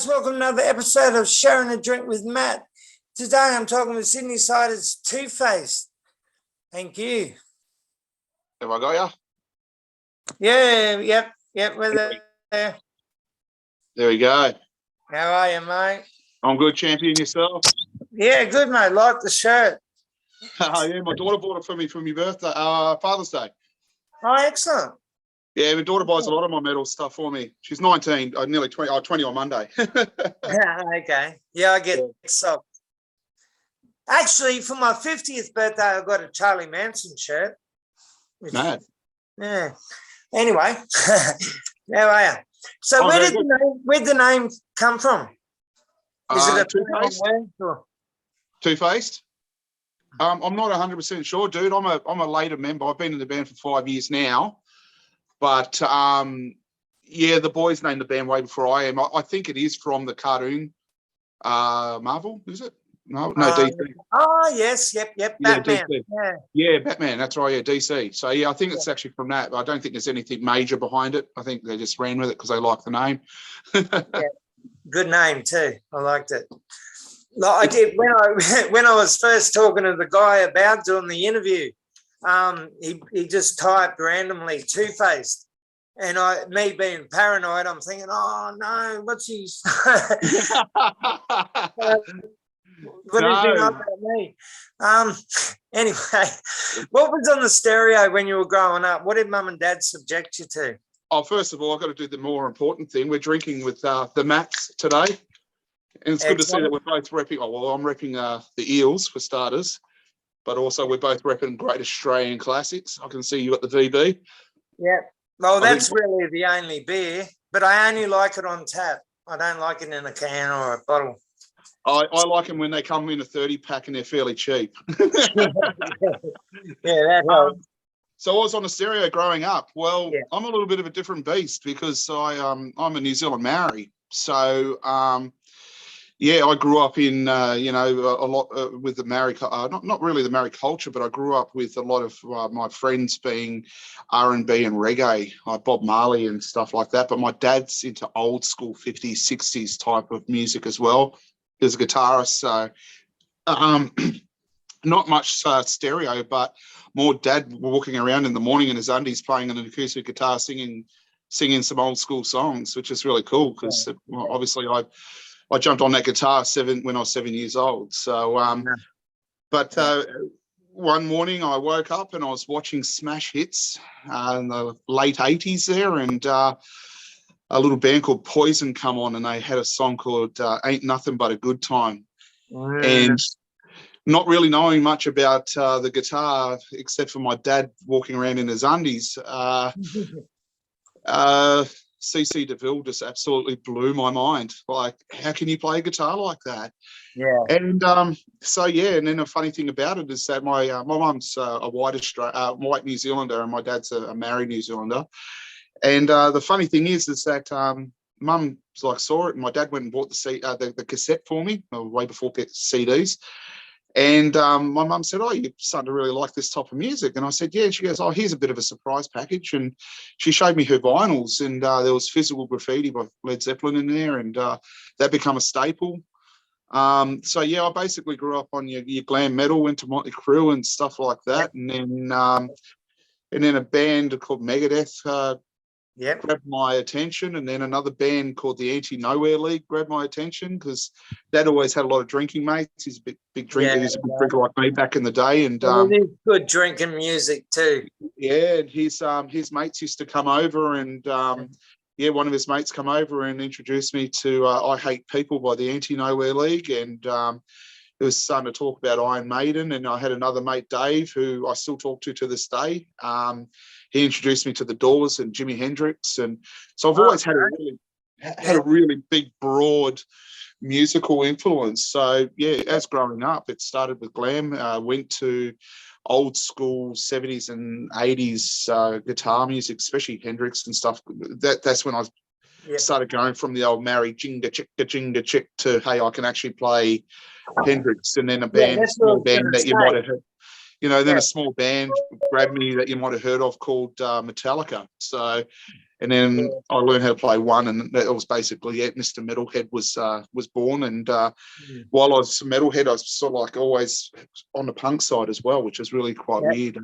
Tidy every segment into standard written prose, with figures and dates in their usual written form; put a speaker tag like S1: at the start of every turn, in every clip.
S1: guys, welcome to another episode of Sharing a Drink with Matt. Today I'm talking with Sydney Sider's Two Faced. Thank you.
S2: Have I got you?
S1: Yeah, yep, we're there.
S2: There we go.
S1: How are you, mate?
S2: I'm good, champion. Yourself?
S1: Yeah, good, mate. Like the shirt.
S2: Yeah, my daughter bought it for me from your birthday, Father's Day.
S1: Oh, excellent.
S2: Yeah, my daughter buys a lot of my medal stuff for me. She's 19, nearly 20, 20 on Monday.
S1: Okay. Yeah, I get socks. Actually, for my 50th birthday, I got a Charlie Manson shirt.
S2: Mad.
S1: Yeah. Anyway, how are you? So where'd the name come from? Is it a
S2: Two-Faced? Two-Faced? I'm not 100% sure, dude. I'm a later member. I've been in the band for 5 years now. But, yeah, the boys named the band way before I am. I think it is from the cartoon Marvel, is it? No, DC.
S1: Oh, yes, yep, Batman.
S2: Yeah, Batman, that's right, yeah, DC. So, yeah, I think it's actually from that. But I don't think there's anything major behind it. I think they just ran with it because they like the name.
S1: Yeah, good name too. I liked it. Like I did when I was first talking to the guy about doing the interview. He just typed randomly Two-Faced, and me being paranoid, I'm thinking, oh no, what's he? What did he know about me? Anyway, what was on the stereo when you were growing up? What did Mum and Dad subject you to?
S2: Oh, first of all, I've got to do the more important thing. We're drinking with the Mats today. And it's good to see that we're both repping. Oh, well, I'm repping the Eels for starters, but also we're both repping Great Australian Classics. I can see you got the VB.
S1: Yeah. Well, that's really the only beer, but I only like it on tap. I don't like it in a can or a bottle.
S2: I like them when they come in a 30-pack and they're fairly cheap.
S1: Yeah, that helps.
S2: So I was on the stereo growing up. Well, yeah. I'm a little bit of a different beast because I'm a New Zealand Maori. So, yeah, I grew up in, a lot with the Maori, not really the Maori culture, but I grew up with a lot of my friends being R&B and reggae, like Bob Marley and stuff like that. But my dad's into old school 50s, 60s type of music as well. He's a guitarist, so not much stereo, but more dad walking around in the morning in his undies playing an acoustic guitar, singing some old school songs, which is really cool because obviously I jumped on that guitar when I was 7 years old. So, one morning I woke up and I was watching Smash Hits in the late 80s there, and a little band called Poison come on, and they had a song called Ain't Nothing But a Good Time. And not really knowing much about the guitar, except for my dad walking around in his undies, CC DeVille just absolutely blew my mind. Like, how can you play a guitar like that?
S1: Yeah.
S2: And so, yeah, and then the funny thing about it is that my mum's a white New Zealander and my dad's a Maori New Zealander. And the funny thing is that Mum saw it, and my dad went and bought the cassette for me way before CDs. And my mum said, oh, you're starting to really like this type of music. And I said, yeah. She goes, oh, here's a bit of a surprise package. And she showed me her vinyls, and there was Physical Graffiti by Led Zeppelin in there, and that became a staple. So, yeah, I basically grew up on your glam metal, went to Motley Crue and stuff like that. And then a band called Megadeth grabbed my attention, and then another band called the Anti-Nowhere League grabbed my attention because Dad always had a lot of drinking mates. He's a big drinker. He's a big drinker like me back in the day, and
S1: it is good drinking music too.
S2: Yeah, and his mates used to come over, and one of his mates come over and introduced me to I Hate People by the Anti-Nowhere League, and it was starting to talk about Iron Maiden, and I had another mate, Dave, who I still talk to this day. He introduced me to the Doors and Jimi Hendrix, and so I've always had a really big, broad musical influence. So yeah, as growing up, it started with glam. Went to old school 70s and 80s guitar music, especially Hendrix and stuff. That's when I started going from the old Maori jinga chick to, hey, I can actually play Hendrix, and then a small band that you might have heard. you know, then
S1: Yeah.
S2: a small band grabbed me that you might have heard of called Metallica. So, and then I learned how to play one, and that was basically it. Mr. Metalhead was born, and while I was Metalhead, I was sort of like always on the punk side as well, which is really quite
S1: Yeah.
S2: weird.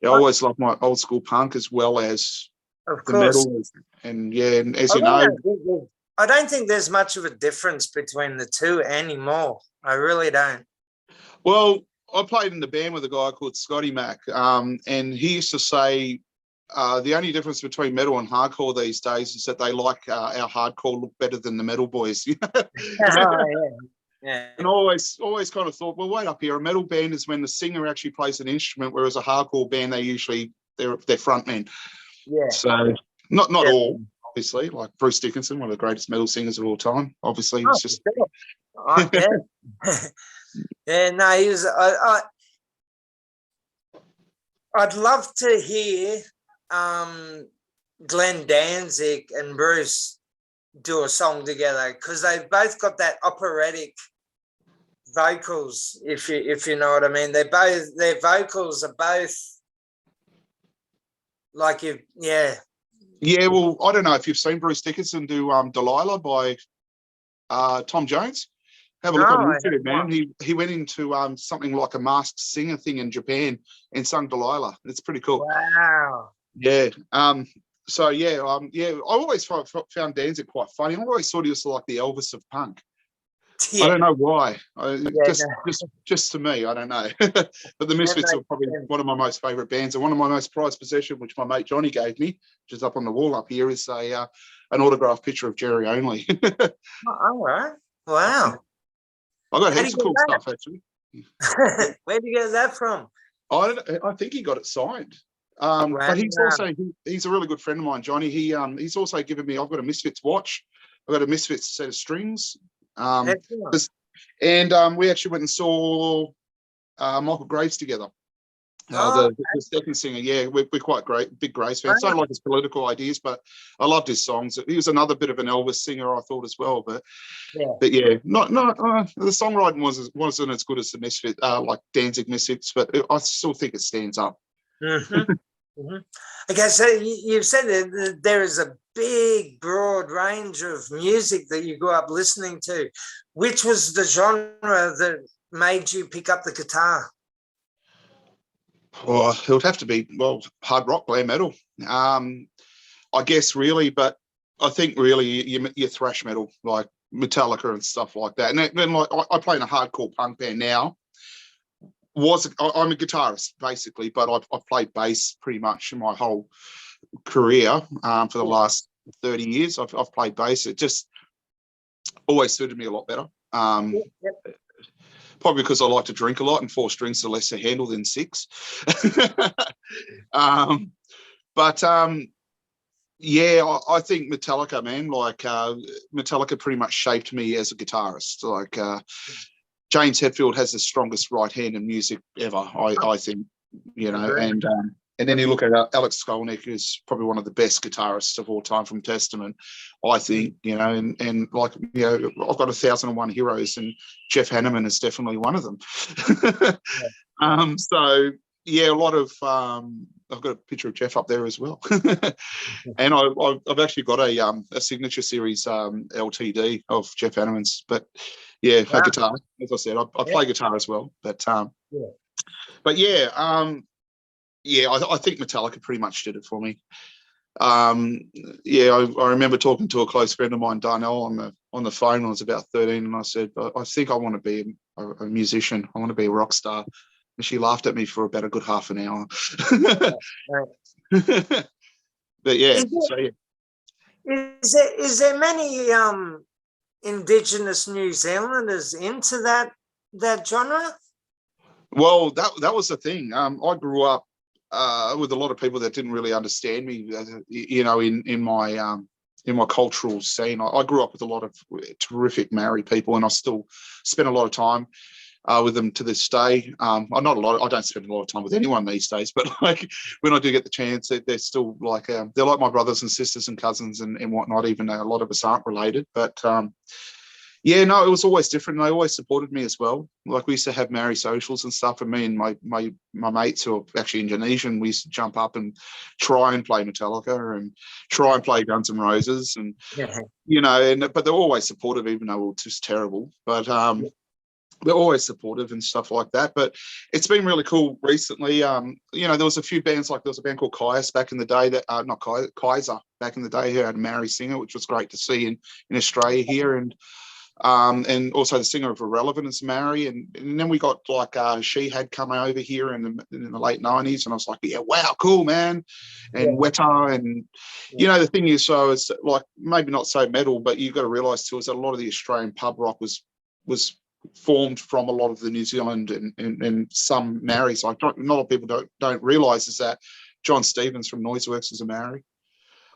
S2: I always loved my old school punk as well as
S1: Of
S2: the
S1: course.
S2: metal, and yeah, and as
S1: I
S2: you
S1: really
S2: know,
S1: don't think I don't think there's much of a difference between the two anymore. I really don't.
S2: well, I played in the band with a guy called Scotty Mac, and he used to say the only difference between metal and hardcore these days is that they like our hardcore look better than the metal boys.
S1: Yeah.
S2: And I always kind of thought, well, wait up here. A metal band is when the singer actually plays an instrument, whereas a hardcore band, they're frontmen.
S1: Yeah.
S2: So not
S1: Yeah.
S2: all, obviously, like Bruce Dickinson, one of the greatest metal singers of all time. Obviously,
S1: Oh,
S2: he's just
S1: sure. I guess. Yeah, no, he was. I'd love to hear Glenn Danzig and Bruce do a song together, because they've both got that operatic vocals, if you know what I mean. Their vocals are both like
S2: Yeah, well, I don't know if you've seen Bruce Dickinson do Delilah by Tom Jones. Have a look on YouTube, man. He went into something like a Masked Singer thing in Japan and sung Delilah. It's pretty cool.
S1: Wow.
S2: Yeah. So yeah, I always found Danzig quite funny. I always thought he was like the Elvis of punk.
S1: Yeah.
S2: I don't know why.
S1: Yeah,
S2: Just to me, I don't know. But the Misfits are probably one of my most favourite bands, and one of my most prized possessions, which my mate Johnny gave me, which is up on the wall up here, is an autographed picture of Jerry Only.
S1: All right. Wow.
S2: I got
S1: How
S2: heaps
S1: do
S2: of
S1: you
S2: cool
S1: get
S2: stuff actually.
S1: Where'd you get that from?
S2: I think he got it signed. But he's a really good friend of mine, Johnny. He's also given me. I've got a Misfits watch. I've got a Misfits set of strings. And we actually went and saw Michael Graves together. The second singer, yeah, we're quite big Graves fans. Don't like his political ideas, but I loved his songs. He was another bit of an Elvis singer, I thought, as well. But yeah, not the songwriting wasn't as good as the Misfits, like Danzig Misfits, but I still think it stands up.
S1: Mm-hmm. Mm-hmm. Okay, so you've said that there is a big, broad range of music that you grew up listening to. Which was the genre that made you pick up the guitar?
S2: Well, it would have to be, hard rock, glam metal, I guess, really. But I think really your thrash metal, like Metallica and stuff like that. And then like I play in a hardcore punk band now. I'm a guitarist basically, but I've played bass pretty much in my whole career for the last 30 years. I've played bass. It just always suited me a lot better. Probably because I like to drink a lot, and 4 strings are less to handle than 6. Yeah, I think Metallica, man, like Metallica pretty much shaped me as a guitarist. Like James Hetfield has the strongest right hand in music ever, I think, you know, and then you look at Alex Skolnick, who's probably one of the best guitarists of all time from Testament, I think, you know, and like, you know, I've got 1,001 heroes, and Jeff Hanneman is definitely one of them. So yeah, a lot of I've got a picture of Jeff up there as well, and I've actually got a signature series LTD of Jeff Hanneman's. But yeah, a guitar, as I said, I play guitar as well. But I think Metallica pretty much did it for me. I remember talking to a close friend of mine, Darnell, on the phone when I was about 13, and I said, I think I want to be a musician. I want to be a rock star. And she laughed at me for about a good half an hour. But yeah,
S1: is there many Indigenous New Zealanders into that genre?
S2: Well, that was the thing. I grew up with a lot of people that didn't really understand me, you know, in my cultural scene. I grew up with a lot of terrific Maori people, and I still spend a lot of time with them to this day. I don't spend a lot of time with anyone these days, but like when I do get the chance, they're still like they're like my brothers and sisters and cousins and whatnot, even though a lot of us aren't related. But Yeah, no, it was always different. And they always supported me as well. Like we used to have Maori socials and stuff, and me and my mates who are actually Indonesian, we used to jump up and try and play Metallica and try and play Guns N' Roses, and
S1: Yeah.
S2: but they're always supportive, even though we're just terrible. But they're always supportive and stuff like that. But it's been really cool recently. There was a few bands, like there was a band called Kaius back in the day that not Kaiser back in the day, who had a Maori singer, which was great to see in Australia here. And also the singer of Irrelevant is Maori, and then we got like She Had come over here in the late 90s, and I was like, yeah, wow, cool, man. And Weta, and the thing is, so it's like maybe not so metal, but you've got to realise too is that a lot of the Australian pub rock was formed from a lot of the New Zealand and some Maoris. Like not a lot of people don't realise is that John Stevens from Noiseworks is a Maori.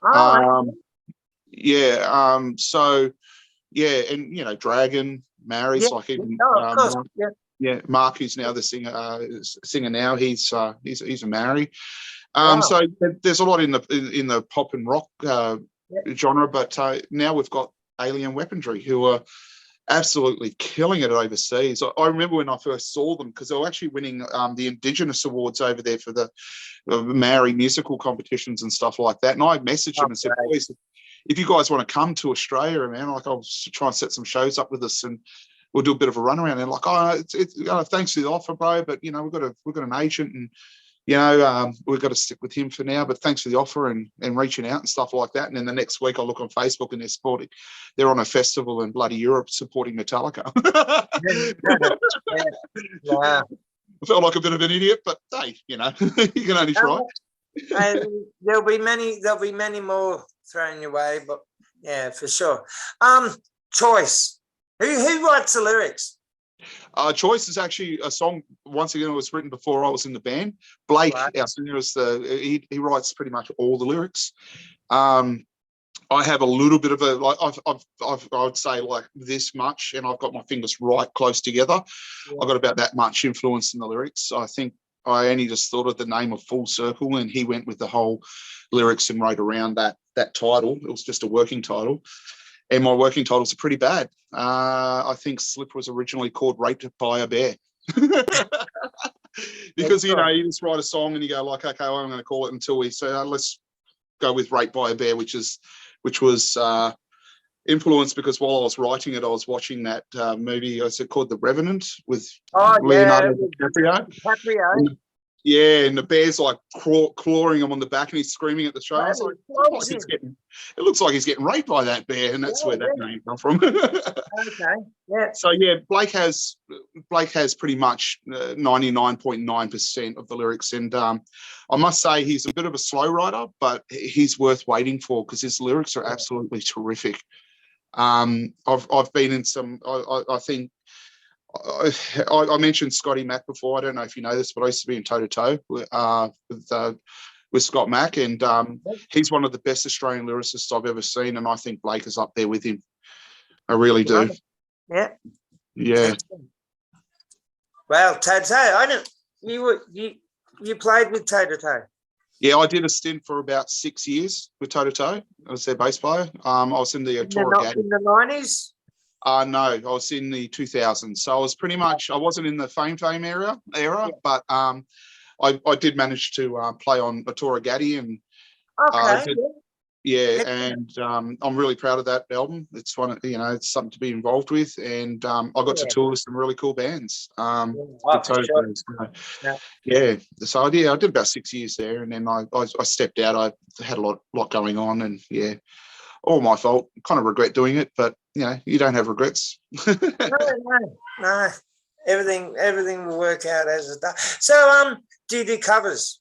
S1: Oh,
S2: So. Yeah, and Dragon, Maori's like even
S1: of course.
S2: Mark, Mark, who's now the singer now, he's a Maori.
S1: Wow.
S2: So there's a lot in the pop and rock genre, but now we've got Alien Weaponry, who are absolutely killing it overseas. I remember when I first saw them, because they were actually winning the Indigenous Awards over there for the Maori musical competitions and stuff like that. And I messaged them and said, boys, if you guys want to come to Australia, man, like I'll try and set some shows up with us, and we'll do a bit of a run around. And like, it's thanks for the offer, bro, but we've got an agent, and we've got to stick with him for now. But thanks for the offer and reaching out and stuff like that. And then the next week, I look on Facebook and they're on a festival in bloody Europe supporting Metallica.
S1: Wow.
S2: I felt like a bit of an idiot, but hey, you can only try.
S1: And there'll be many more thrown your way, but yeah, for sure. Choice. Who writes the lyrics?
S2: Choice is actually a song. Once again, it was written before I was in the band. Blake, our singer, he writes pretty much all the lyrics. I have a little bit of I would say like this much, and I've got my fingers right close together. Yeah. I've got about that much influence in the lyrics. I think I only just thought of the name of Full Circle, and he went with the whole lyrics and wrote around that title. It was just a working title. And my working titles are pretty bad. I think Slip was originally called Raped by a Bear. Because, you just write a song and you go like, okay, well, I'm going to call it until we say, let's go with Raped by a Bear, which was influenced because while I was writing it, I was watching that movie, is it called The Revenant with Leonardo DiCaprio? And the bear's like clawing him on the back, and he's screaming at the show. It looks like he's getting raped by that bear, and that's where that name comes from.
S1: Okay, yeah.
S2: So yeah, Blake has pretty much 99.9% of the lyrics, and I must say he's a bit of a slow writer, but he's worth waiting for because his lyrics are absolutely terrific. I've been in some. I think. I mentioned Scotty Mac before. I don't know if you know this, but I used to be in toe to toe with Scott Mac, and he's one of the best Australian lyricists I've ever seen, and I think Blake is up there with him. I really do. Yeah.
S1: Well, toe to toe. I don't. You played with toe to toe.
S2: Yeah, I did a stint for about 6 years with toe to toe. I was their bass player. I was in the Torah Gatti.
S1: In the 90s.
S2: No, I was in the 2000s. So I was pretty much, I wasn't in the Fame era, but I did manage to play on a Torah Gatti, and and I'm really proud of that album. It's one, it's something to be involved with, and I got to tour with some really cool bands. So I did about 6 years there, and then I stepped out. I had a lot going on, and all my fault. Kind of regret doing it, but you don't have regrets.
S1: No. Everything will work out as it does. So, do you do covers?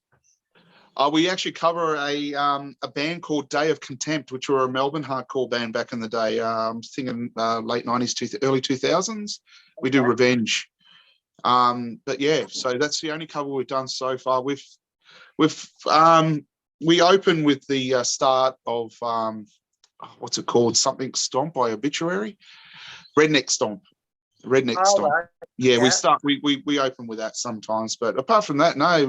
S2: We actually cover a band called Day of Contempt, which were a Melbourne hardcore band back in the day. Thinking late 90s, early 2000s. We do Revenge. But yeah, so that's the only cover we've done so far. We open with the start of what's it called? Something Stomp by Obituary. Redneck Stomp. Stomp. Right. Yeah, we open with that sometimes, but apart from that, no,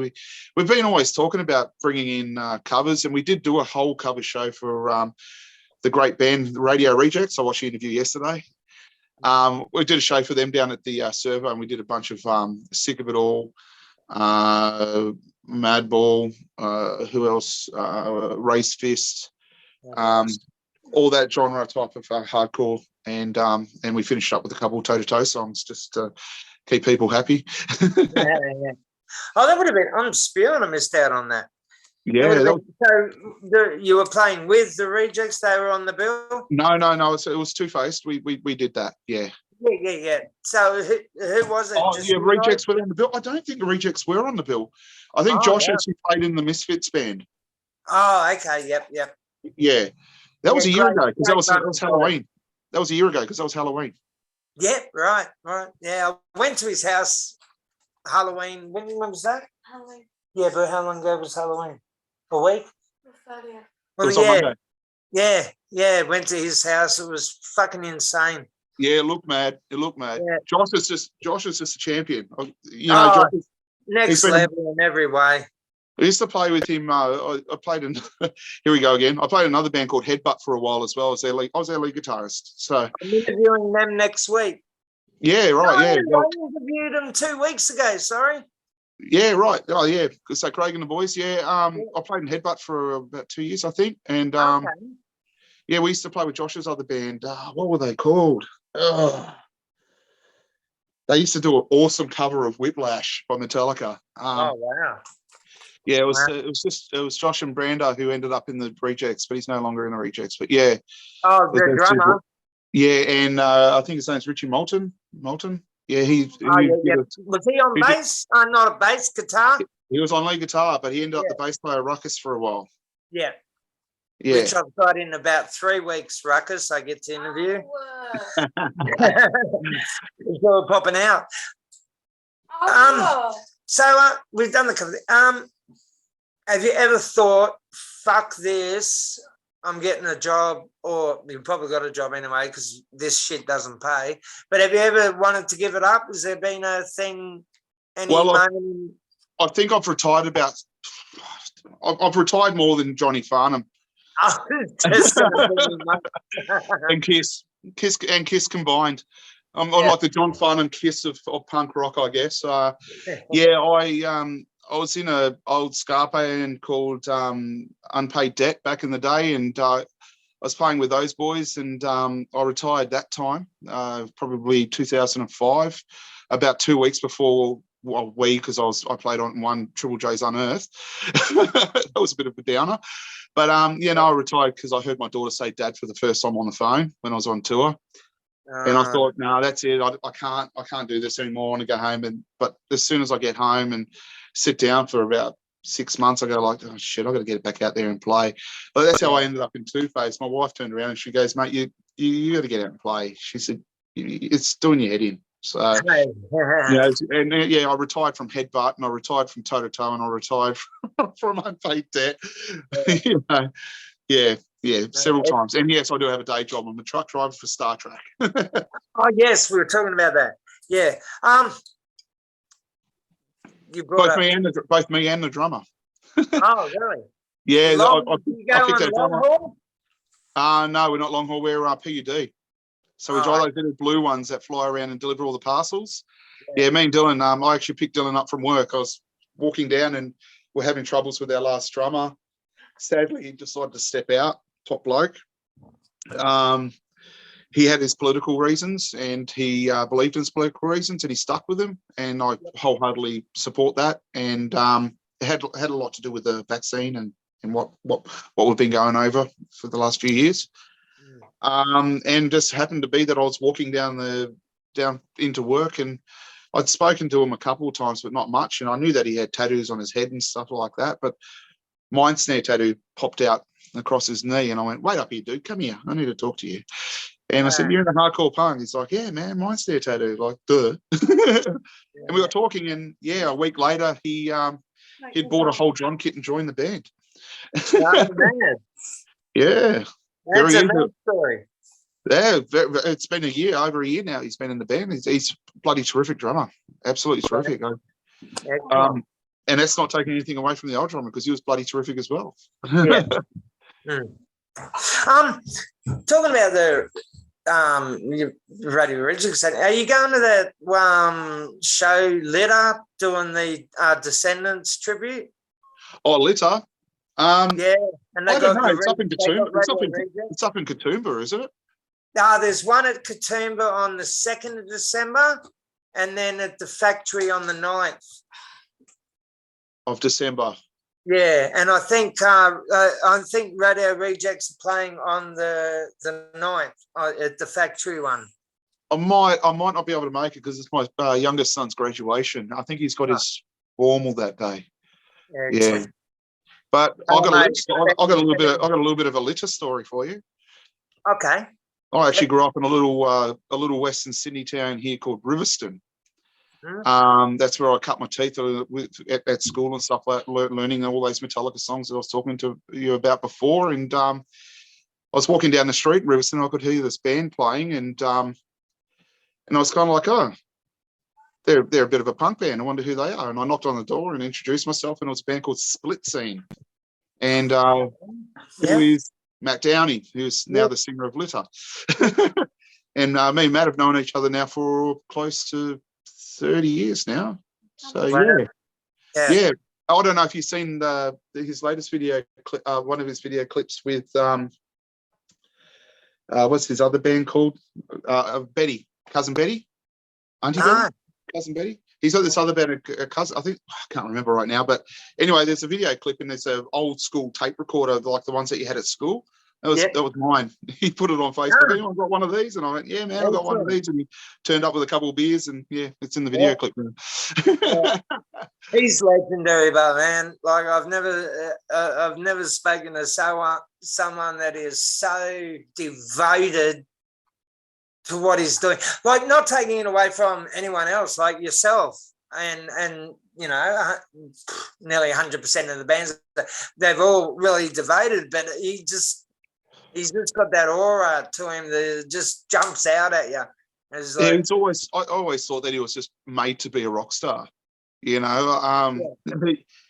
S2: we've been always talking about bringing in covers, and we did do a whole cover show for the great band Radio Rejects. I watched the interview yesterday, We did a show for them down at the Servo, and we did a bunch of Sick of It All, Madball, who else? Race Fist, all that genre type of hardcore, and we finished up with a couple of toe-to-toe songs just to keep people happy.
S1: Yeah. Oh, that would have been. I'm spewing. I missed out on that.
S2: Yeah.
S1: You were playing with the Rejects. They were on the bill.
S2: No. It was Two Faced. We did that. Yeah.
S1: Yeah. So who was it?
S2: Oh,
S1: Just
S2: yeah,
S1: you
S2: Rejects
S1: guys?
S2: were on the bill. I don't think the Rejects were on the bill. I think Josh actually played in the Misfits band.
S1: Oh, okay. Yep.
S2: Yeah. That was a year ago because that was
S1: bunch.
S2: Halloween. That was a year ago because that was Halloween.
S1: Yeah. Right. Yeah. I went to his house Halloween. When was that?
S3: Halloween.
S1: Yeah, but how long ago was Halloween? A week?
S3: The 30th.
S2: It
S1: Well,
S2: was on Monday.
S1: Yeah. Went to his house. It was fucking insane.
S2: Yeah, it looked mad.
S1: Yeah.
S2: Josh is just a champion.
S1: Oh,
S2: Josh,
S1: next level in every way.
S2: I used to play with him. I played in. Here we go again. I played another band called Headbutt for a while as well. I was their lead guitarist. So
S1: I'm interviewing them next week.
S2: yeah, right.
S1: I
S2: Yeah,
S1: interviewed them 2 weeks ago. Sorry.
S2: yeah, right. Oh, yeah. So Craig and the boys. Yeah. I played in Headbutt for about 2 years, I think. And
S1: Okay.
S2: yeah, we used to play with Josh's other band. What were they called? They used to do an awesome cover of Whiplash by Metallica.
S1: Oh wow.
S2: Yeah, it was Josh and Brando who ended up in the Rejects, but he's no longer in the Rejects. But yeah.
S1: Oh, the drummer.
S2: Yeah, and I think his name's Richie Moulton. Yeah,
S1: Was he on bass? Not a bass, guitar.
S2: He was on lead guitar, but he ended up the bass player Ruckus for a while.
S1: Yeah.
S2: Yeah.
S1: Which I've got in about 3 weeks, Ruckus. I get to interview. It's all popping out. So we've done the cover. Have you ever thought, fuck this, I'm getting a job, or you've probably got a job anyway because this shit doesn't pay, but have you ever wanted to give it up? Has there been a thing, moment?
S2: I think I've retired I've retired more than Johnny Farnham. And Kiss combined. I'm like the John Farnham Kiss of punk rock, I guess. I was in an old ska band called Unpaid Debt back in the day, and I was playing with those boys, and I retired that time, probably 2005, about 2 weeks before. Well, because I played on one Triple J's Unearthed. That was a bit of a downer. But I retired because I heard my daughter say dad for the first time on the phone when I was on tour. And I thought, no, that's it. I can't do this anymore. I want to go home. But as soon as I get home and sit down for about 6 months, I go like, oh shit, I got to get back out there and play. But that's how I ended up in Two Face. My wife turned around and she goes, mate, you got to get out and play. She said, it's doing your head in. So I retired from Headbutt, and I retired from Toe to Toe, and I retired from Unpaid Debt. Several times. And yes, I do have a day job. I'm a truck driver for Star Trek.
S1: Oh yes, we were talking about that. Yeah. You brought
S2: both me and the drummer.
S1: Oh really?
S2: Yeah.
S1: You go on long haul?
S2: No, we're not long haul. We're PUD. So we drive those little blue ones that fly around and deliver all the parcels. Yeah, me and Dylan. I actually picked Dylan up from work. I was walking down and we're having troubles with our last drummer. Sadly, he decided to step out. Top bloke. He had his political reasons, and he believed in his political reasons, and he stuck with them. And I wholeheartedly support that. And it had a lot to do with the vaccine and what we've been going over for the last few years. And just happened to be that I was walking down into work, and I'd spoken to him a couple of times, but not much. And I knew that he had tattoos on his head and stuff like that. But Mind Snare tattoo popped out across his knee, and I went, "Wait up here, dude. Come here. I need to talk to you." And I said, "You're in a hardcore punk." He's like, "Yeah, man, Mind Snare tattoo." Like, duh. And we got talking, and a week later, he'd bought a whole drum kit and joined the band.
S1: Oh, man.
S2: Yeah.
S1: That's a nice story.
S2: Yeah, it's been over a year now. He's been in the band. He's a bloody terrific drummer. Absolutely terrific. And that's not taking anything away from the old drummer, because he was bloody terrific as well.
S1: Yeah. Talking about Radio Original said, are you going to that show Lit Up doing the Descendants tribute?
S2: Oh, Litter.
S1: Yeah, and
S2: I don't know. It's up
S1: they
S2: in
S1: got
S2: Katoomba.
S1: Radio Rejects.
S2: It's up in Katoomba, isn't it?
S1: There's one at Katoomba on the 2nd of December, and then at the factory on the 9th.
S2: Of December.
S1: Yeah, and I think Radio Rejects are playing on the 9th at the factory one.
S2: I might not be able to make it because it's my youngest son's graduation. I think he's got his formal that day. Yeah. But I got a little bit of a Litter story for you.
S1: Okay.
S2: I actually grew up in a little Western Sydney town here called Riverston. That's where I cut my teeth at school and stuff like learning all those Metallica songs that I was talking to you about before. And I was walking down the street in Riverston, I could hear this band playing, and I was kind of like, oh, they're a bit of a punk band. I wonder who they are. And I knocked on the door and introduced myself, and it was a band called Split Scene. And who is Matt Downey, who's now the singer of Litter. And me and Matt have known each other now for close to 30 years now. So yeah. I don't know if you've seen his latest video clip, one of his video clips with what's his other band called? Betty, Cousin Betty, Auntie Betty, Cousin Betty. He's got this other band, a cousin. I think I can't remember right now, but anyway, there's a video clip and there's an old school tape recorder like the ones that you had at school. That was mine. He put it on Facebook. Anyone got one of these? And I went, yeah, man, I got one of these. And he turned up with a couple of beers, and it's in the video clip now.
S1: He's legendary, but man, like I've never spoken to someone that is so devoted to what he's doing. Like, not taking it away from anyone else, like yourself, and you know, nearly 100% of the bands, they've all really devoted, but he's just got that aura to him that just jumps out at you. It's like,
S2: I always thought that he was just made to be a rock star. You know,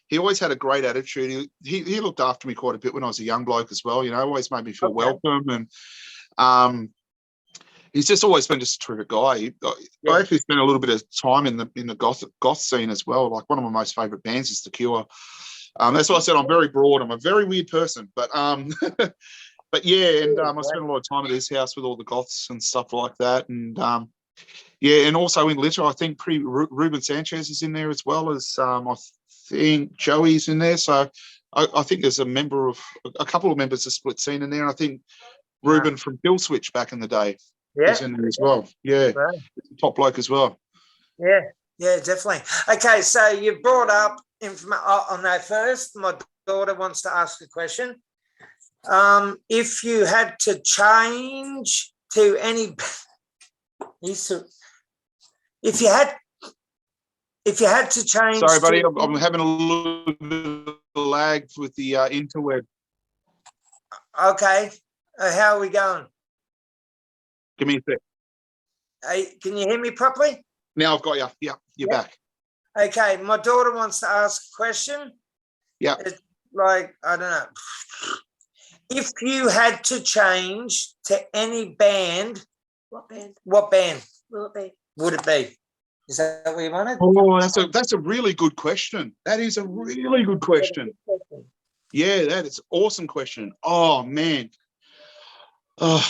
S2: he always had a great attitude. He looked after me quite a bit when I was a young bloke as well. You know, always made me feel welcome, and he's just always been just a terrific guy. I actually spent a little bit of time in the goth scene as well. Like, one of my most favourite bands is The Cure. That's why I said I'm very broad. I'm a very weird person, but but yeah, and I spent a lot of time at his house with all the goths and stuff like that. And and also in Litter, I think Ruben Sanchez is in there, as well as I think Joey's in there. So I think there's a couple of members of Split Scene in there. And I think Ruben from Kill Switch back in the day is in there as well. Yeah, top bloke as well.
S1: Yeah, definitely. Okay, so you brought up on that first. My daughter wants to ask a question. If you had to change to any, if you had to change.
S2: Sorry, buddy, I'm having a little bit of lag with the interweb.
S1: Okay, how are we going?
S2: Give me a sec.
S1: Hey, can you hear me properly?
S2: Now I've got you. Yeah, you're back.
S1: Okay, my daughter wants to ask a question.
S2: Yeah.
S1: It's like, I don't know. If you had to change to any band, what band would it be? Is that what you wanted?
S2: Oh, that's a really good question. That is a really good question. Yeah, that is an awesome question. Oh, man. Oh.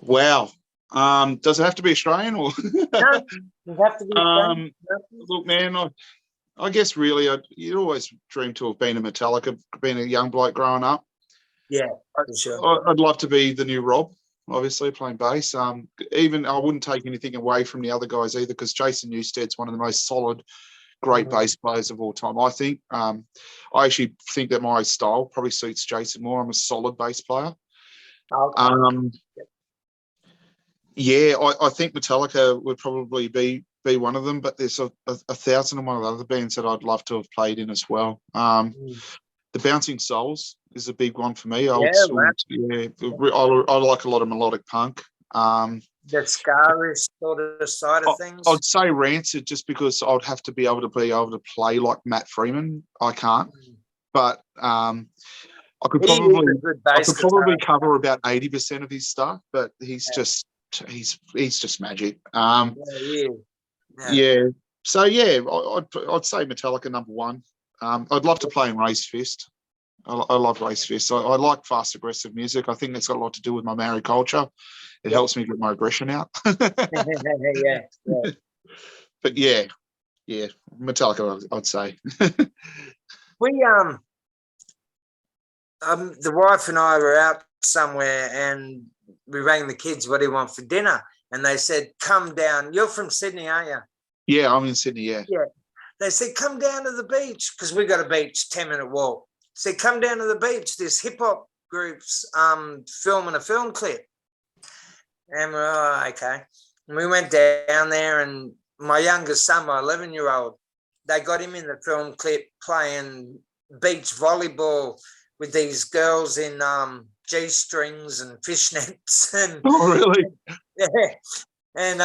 S2: Wow. Does it have to be Australian or?
S1: No, it have to be Australian.
S2: Look, man, I guess really you'd always dream to have been a Metallica, being a young bloke growing up.
S1: Yeah, for sure.
S2: I'd love to be the new Rob, obviously, playing bass. Even I wouldn't take anything away from the other guys either, because Jason Newsted's one of the most solid, great bass players of all time, I think. I actually think that my style probably suits Jason more. I'm a solid bass player. Okay. I think Metallica would probably be one of them, but there's a thousand and one of the other bands that I'd love to have played in as well. The Bouncing Souls is a big one for me. I like a lot of melodic punk.
S1: The scarish sort of side of things.
S2: I'd say Rancid, just because I'd have to be able to play like Matt Freeman. I can't, but I I could
S1: He is
S2: probably
S1: a good bass guitarist.
S2: cover about 80% of his stuff, but he's just magic.
S1: Yeah, he is. Yeah.
S2: Yeah. So yeah, I'd say Metallica number one. I'd love to play in Race Fist. I love Race Fist. I like fast, aggressive music. I think that's got a lot to do with my Maori culture. It helps me get my aggression out.
S1: Yeah.
S2: But yeah, Metallica, I'd say.
S1: We the wife and I were out somewhere and we rang the kids, what do you want for dinner? And they said, come down. You're from Sydney, aren't you?
S2: Yeah, I'm in Sydney, yeah.
S1: Yeah. They said, come down to the beach, because we got a beach, 10-minute walk. Said, come down to the beach. This hip hop group's filming a film clip. And we're, oh, okay. And we went down there, and my youngest son, my 11-year-old, they got him in the film clip playing beach volleyball with these girls in G-strings and fishnets. And
S2: Oh, really?
S1: yeah. And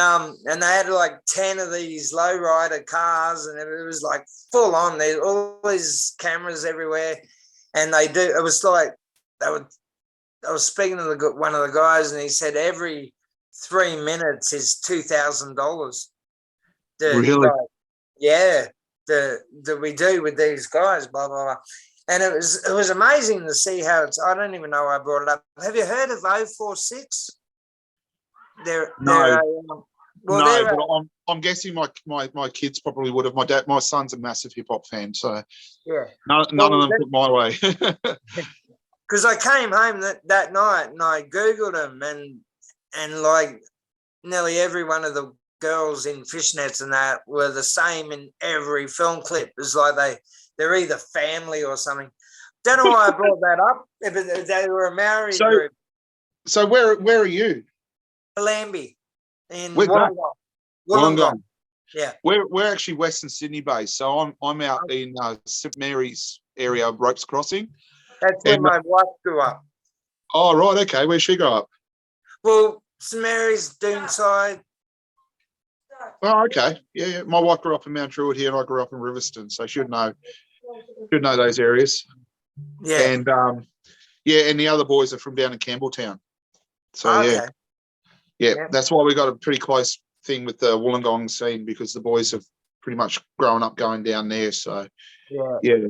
S1: they had like 10 of these lowrider cars, and it was like full on. There's all these cameras everywhere, and it was like I was speaking to one of the guys, and he said every 3 minutes is $2,000.
S2: Really?
S1: Yeah, that we do with these guys, blah blah blah. And it was amazing to see how it's. I don't even know why I brought it up. Have you heard of 046?
S2: No, but I'm guessing my kids probably would have. My son's a massive hip hop fan, so
S1: yeah,
S2: none of them put my way.
S1: Because I came home that night and I Googled them, and like nearly every one of the girls in fishnets and that were the same in every film clip. It's like they're either family or something. Don't know why I brought that up. But they were a Maori group.
S2: So where are you?
S1: Lambie in
S2: Where's that?
S1: Wollongong. Yeah.
S2: We're actually Western Sydney based, so I'm out in St Mary's area, Ropes Crossing.
S1: That's where my wife grew up.
S2: Oh right, okay. Where'd she grow up?
S1: Well, St Mary's, Doonside.
S2: Oh, okay. Yeah. My wife grew up in Mount Druitt here, and I grew up in Riverstone, so should know those areas.
S1: Yeah.
S2: And and the other boys are from down in Campbelltown. So
S1: okay.
S2: Yeah, that's why we got a pretty close thing with the Wollongong scene, because the boys have pretty much grown up going down there. So yeah.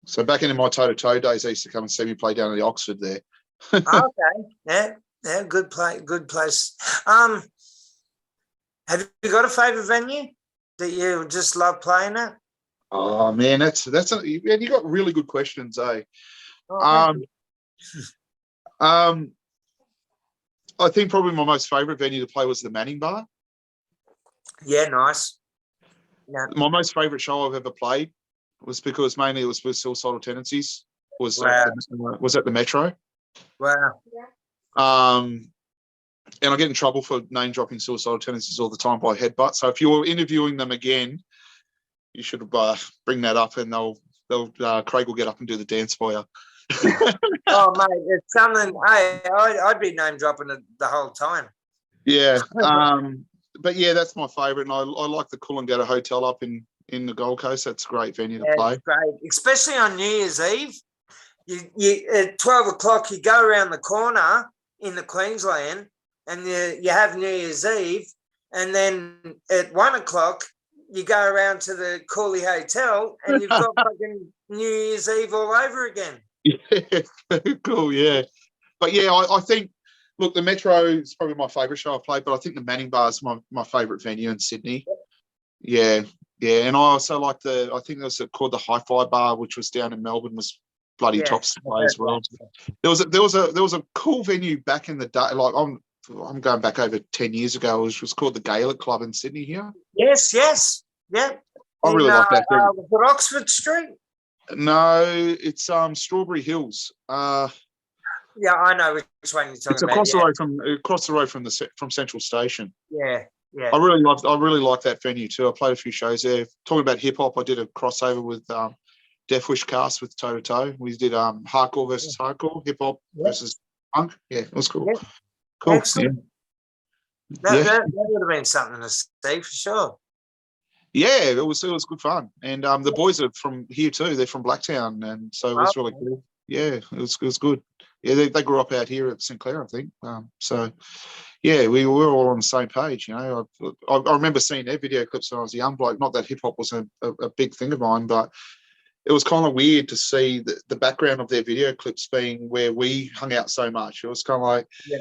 S2: So back in my toe-to-toe days, they used to come and see me play down at the Oxford there.
S1: Okay. Yeah, good place. Have you got a favourite venue that you just love playing at?
S2: Oh man, you got really good questions, eh?
S1: Oh,
S2: I think probably my most favourite venue to play was the Manning Bar.
S1: Yeah, nice. Yeah.
S2: My most favourite show I've ever played was because mainly it was with Suicidal Tendencies. Was at the Metro.
S1: Wow.
S2: And I get in trouble for name dropping Suicidal Tendencies all the time by Headbutt. So if you're interviewing them again, you should bring that up, and Craig will get up and do the dance for you.
S1: Oh mate, it's something. Hey, I'd be name dropping it the whole time.
S2: Yeah. But yeah, that's my favourite, and I like the Coolangatta Hotel up in the Gold Coast. That's a great venue to play.
S1: It's great, especially on New Year's Eve. You at 12 o'clock, you go around the corner in the Queensland, and you have New Year's Eve, and then at 1 o'clock you go around to the Cooley Hotel, and you've got fucking New Year's Eve all over again.
S2: Yeah, cool. Yeah, but yeah, I think. Look, the Metro is probably my favourite show I've played, but I think the Manning Bar is my favourite venue in Sydney. Yeah, and I also like I think it was called the Hi-Fi Bar, which was down in Melbourne, was bloody tops to play as well. There was a cool venue back in the day. Like I'm going back over 10 years ago. Which was called the Gaelic Club in Sydney here.
S1: Yes, yeah.
S2: I really like that venue.
S1: Was it Oxford Street?
S2: No, it's Strawberry Hills.
S1: Yeah, I know which one you're talking
S2: it's
S1: about.
S2: Across the road from Central Station.
S1: Yeah.
S2: I really like that venue too. I played a few shows there. Talking about hip hop, I did a crossover with Death Wish Cast with Toe to Toe. We did hardcore versus hardcore, hip hop versus punk. Yeah, it was cool.
S1: Yeah.
S2: Cool.
S1: Excellent.
S2: Yeah.
S1: That would have been something to see for sure.
S2: Yeah, it was good fun. And the boys are from here too. They're from Blacktown, and so it was really cool. Yeah, it was good. Yeah, they grew up out here at St Clair, I think. So yeah, we were all on the same page. You know, I remember seeing their video clips when I was a young bloke. Not that hip hop was a big thing of mine, but it was kind of weird to see the background of their video clips being where we hung out so much. It was kind of like,
S1: Yeah.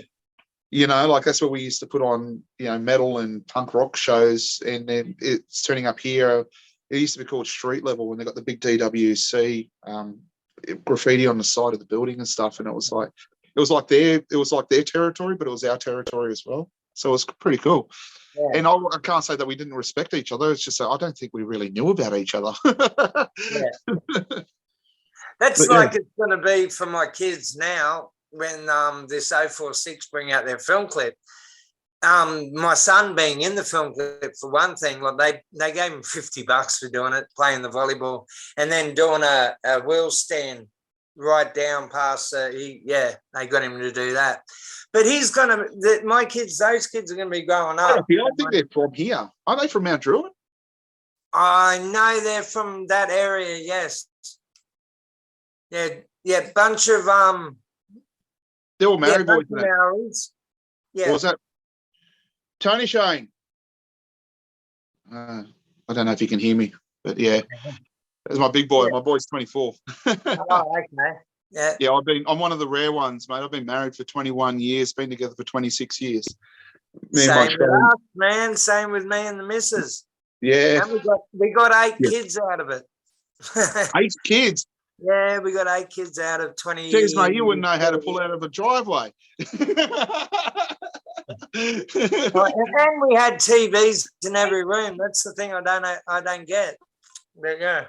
S2: you know, like that's what we used to put on, you know, metal and punk rock shows, and then it's turning up here. It used to be called Street Level, and they got the big DWC graffiti on the side of the building and stuff, and it was like their territory, but it was our territory as well. So it was pretty cool.
S1: Yeah.
S2: And I can't say that we didn't respect each other. It's just that I don't think we really knew about each other.
S1: Yeah. That's
S2: But,
S1: like it's going to be for my kids now when this 046 bring out their film clip. My son being in the film clip, for one thing, like they gave him $50 for doing it, playing the volleyball, and then doing a wheel stand right down past. They got him to do that. But he's gonna. My kids, those kids are going to be growing up.
S2: I think they're from here. Are they from Mount Druitt?
S1: I know they're from that area. Yes. Yeah. Bunch of
S2: They're all Maori boys.
S1: Maoris. Yeah.
S2: What was that? Tony Shane. I don't know if you can hear me, but yeah, that's my big boy.
S1: Yeah.
S2: My boy's 24.
S1: Oh, okay. Yeah.
S2: Yeah, I'm one of the rare ones, mate. I've been married for 21 years, been together for 26 years.
S1: Same with us, man. Same with me and the missus.
S2: Yeah.
S1: And we got 8 kids out of it.
S2: 8 kids.
S1: Yeah, we got 8 kids out of 20.
S2: Jeez, mate, you wouldn't know how to pull out of a driveway.
S1: And we had TVs in every room. That's the thing I don't get. But yeah.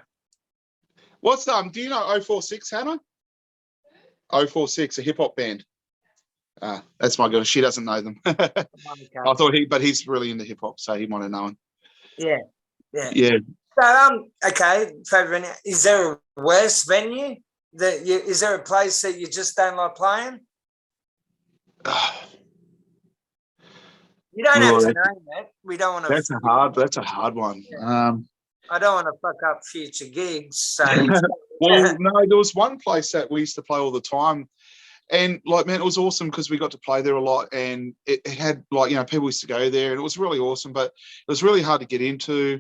S2: What's do you know 046, Hannah? 046, a hip hop band. That's my girl. She doesn't know them.
S1: Okay.
S2: I thought but he's really into hip hop, so he might have known.
S1: Yeah.
S2: Yeah.
S1: So okay, favorite venue. Is there a worse venue is there a place that you just don't like playing? You don't have to know that. We don't want to.
S2: That's a hard one.
S1: Yeah. I don't want to fuck up future gigs. So
S2: well, no, there was one place that we used to play all the time. And like, man, it was awesome because we got to play there a lot, and it had like, you know, people used to go there, and it was really awesome, but it was really hard to get into,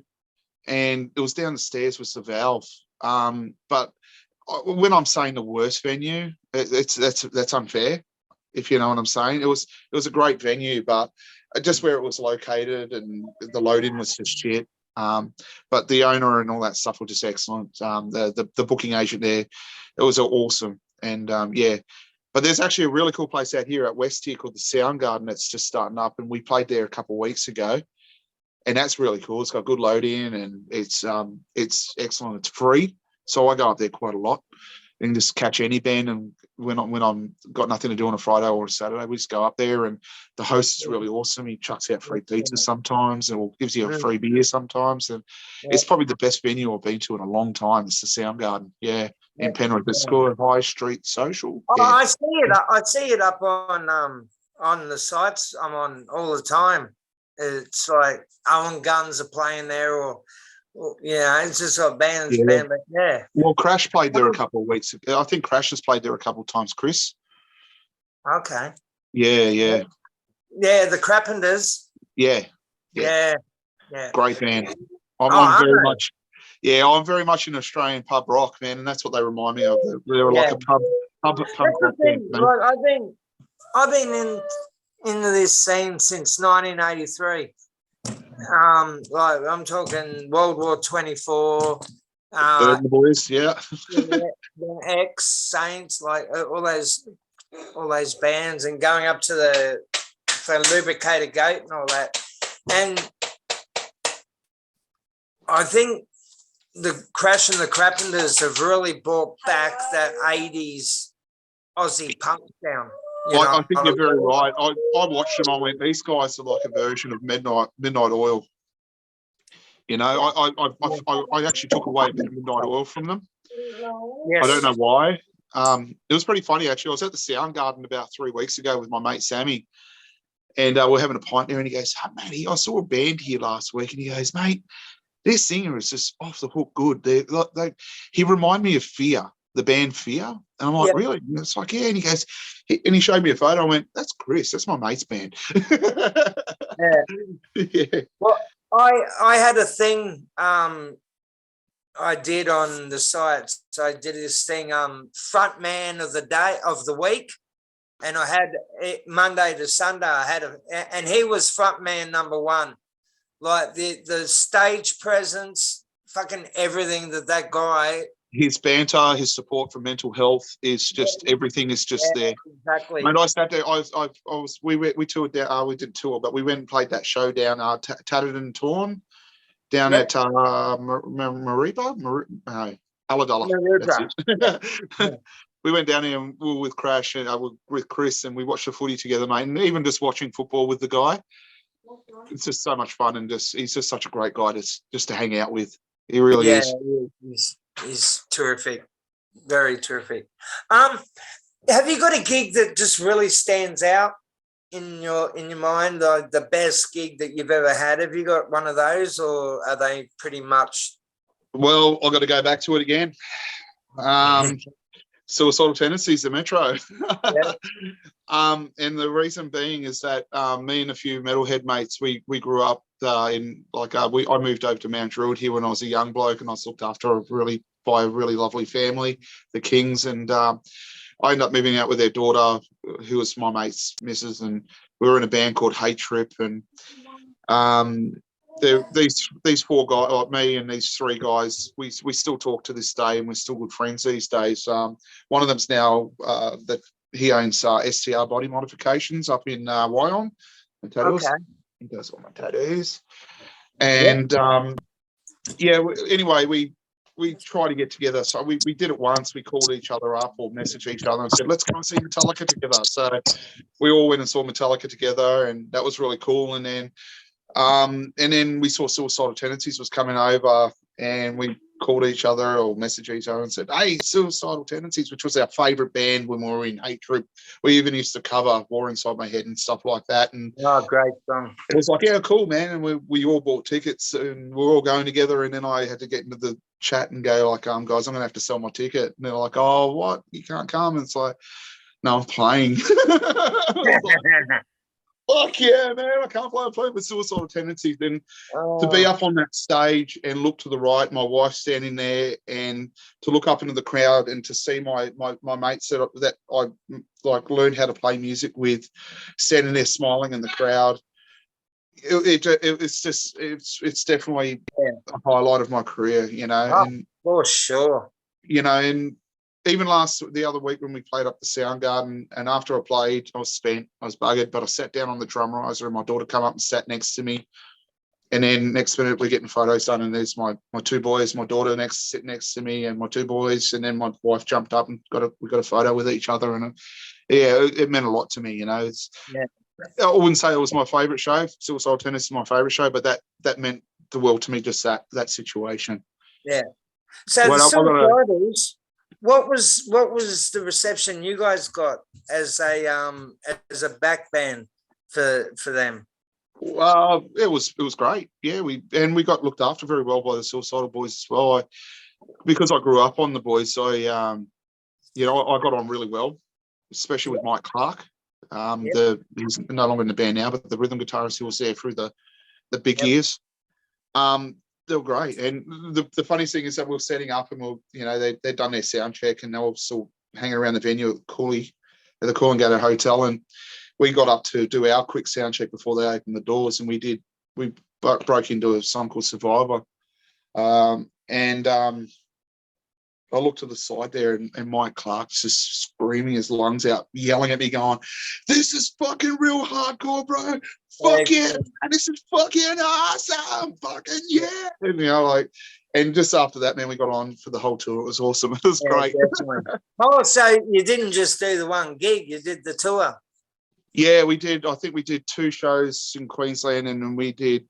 S2: and it was down the stairs with the Valve. But when I'm saying the worst venue, that's unfair, if you know what I'm saying. It was a great venue, but just where it was located and the load-in was just shit. But the owner and all that stuff were just excellent. The booking agent there, it was awesome, and yeah. But there's actually a really cool place out here at West here called the Soundgarden that's just starting up, and we played there a couple of weeks ago, and that's really cool. It's got good load in, and it's excellent. It's free, so I go up there quite a lot and just catch any band. And when I'm got nothing to do on a Friday or a Saturday, we just go up there, and the host is really awesome. He chucks out free pizza sometimes, and gives you a free beer sometimes, and it's probably the best venue I've been to in a long time. It's the Soundgarden, yeah. In Penrith, it's called High Street Social.
S1: Oh,
S2: yeah.
S1: I see it up on the sites I'm on all the time. It's like Owen Guns are playing there, or yeah, it's just got bands, but yeah.
S2: Well, Crash played there a couple of weeks ago. I think Crash has played there a couple of times, Chris.
S1: Okay.
S2: Yeah.
S1: Yeah, the Crappenders.
S2: Yeah. Great band. I'm very much an Australian pub rock, man, and that's what they remind me of. They're like a pub rock band.
S1: Like, I've been into this scene since 1983. Like I'm talking World War 24.
S2: The Boys, yeah.
S1: X Saints, like all those bands, and going up to for Lubricated Gate and all that. And I think the Crash and the Crappenders have really brought back that 80s Aussie punk sound.
S2: I think you're very right. I watched them. I went, these guys are like a version of Midnight Oil. You know, I actually took away a bit of Midnight Oil from them. Yes. I don't know why. It was pretty funny, actually. I was at the Soundgarden about 3 weeks ago with my mate Sammy, and we're having a pint there, and he goes, "Hey, mate, I saw a band here last week," and he goes, "Mate, their singer is just off the hook good. He reminded me of Fear." the band Fear? And I'm like,
S1: Yeah.
S2: really? And it's like, yeah. And he goes, and he showed me a photo. I went, that's Chris. That's my mate's band.
S1: Yeah.
S2: Yeah.
S1: Well, I had a thing I did on the site. So I did this thing, front man of the day of the week. And I had it Monday to Sunday. And he was front man number one. Like the stage presence, fucking everything that guy.
S2: His banter, his support for mental health is just everything is just there.
S1: Exactly.
S2: Mate, I sat there. We toured down. We did tour, but we went and played that show down Tattered and Torn down at Mariba, no, Aladullah. That's it. We went down there and we were with Crash and with Chris, and we watched the footy together, mate. And even just watching football with the guy, it's just so much fun. And he's just such a great guy just to hang out with. He really is.
S1: He's terrific, very terrific. Have you got a gig that just really stands out in your mind, the best gig that you've ever had? Have you got one of those, or are they pretty much?
S2: Well, I've got to go back to it again. Suicidal Tendencies, the Metro.
S1: Yeah.
S2: And the reason being is that me and a few metalhead mates, we grew up I moved over to Mount Druitt here when I was a young bloke, and I was looked after by a really lovely family, the Kings, and I ended up moving out with their daughter, who was my mate's missus, and we were in a band called Hate Trip, and these four guys, like me and these three guys, we still talk to this day, and we're still good friends these days. One of them's now that he owns STR Body Modifications up in Wyong. Okay. He does all my tattoos. And anyway, we try to get together. So we did it once. We called each other up or messaged each other and said, let's go and see Metallica together. So we all went and saw Metallica together, and that was really cool. And then we saw Suicidal Tendencies was coming over, and we called each other or messaged each other and said, hey, Suicidal Tendencies, which was our favourite band when we were in Hate Trip. We even used to cover War Inside My Head and stuff like that. And
S1: Great song.
S2: it was like, yeah, cool, man. And we all bought tickets, and we're all going together. And then I had to get into the chat and go like, guys, I'm going to have to sell my ticket. And they're like, oh, what? You can't come? And it's like, no, I'm playing. Fuck yeah, man. I can't play. I'm playing with Suicidal Tendencies. Then to be up on that stage and look to the right, my wife standing there, and to look up into the crowd and to see my mates that I like learned how to play music with, standing there smiling in the crowd. It's definitely a highlight of my career, you know. And
S1: for sure.
S2: You know, and even the other week when we played up the Soundgarden, and after I played, I was spent, I was buggered, but I sat down on the drum riser, and my daughter come up and sat next to me. And then next minute we're getting photos done, and there's my two boys, my daughter sitting next to me, and my two boys, and then my wife jumped up and we got a photo with each other, and it meant a lot to me, you know. I wouldn't say it was my favourite show. Suicidal Tendencies is my favourite show, but that meant the world to me, just that situation.
S1: Yeah. So the Suicidals, what was the reception you guys got as a back band for them?
S2: It was great. Yeah, we got looked after very well by the Suicidal Boys as well. Because I grew up on the Boys, I got on really well, especially with Mike Clark. He's no longer in the band now, but the rhythm guitarist who was there through the big years. They were great. And the funny thing is that we were setting up, and they'd done their sound check, and they were still hanging around the venue at the Coolangatta Hotel, and we got up to do our quick sound check before they opened the doors, and we broke into a song called Survivor. I looked to the side there, and Mike Clark's just screaming his lungs out, yelling at me, going, "This is fucking real hardcore, bro. Fuck yeah, and this is fucking awesome. Fucking yeah." And and just after that, man, we got on for the whole tour. It was awesome. It was great.
S1: Oh, so you didn't just do the one gig, you did the tour.
S2: Yeah, we did. I think we did 2 shows in Queensland, and then we did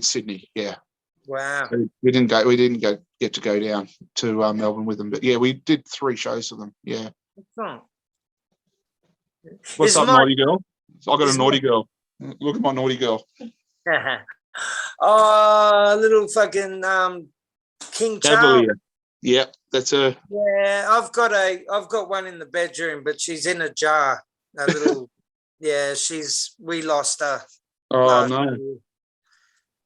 S2: Sydney. Yeah.
S1: Wow.
S2: So we didn't get to go down to Melbourne with them, but yeah, we did 3 shows with them. Yeah. What's up, naughty girl? I got a naughty girl. Look at my naughty girl.
S1: Oh, little fucking King Charles.
S2: Yeah, that's a.
S1: Yeah, I've got one in the bedroom, but she's in a jar. A little, yeah. We lost her
S2: Oh
S1: last
S2: no.
S1: year.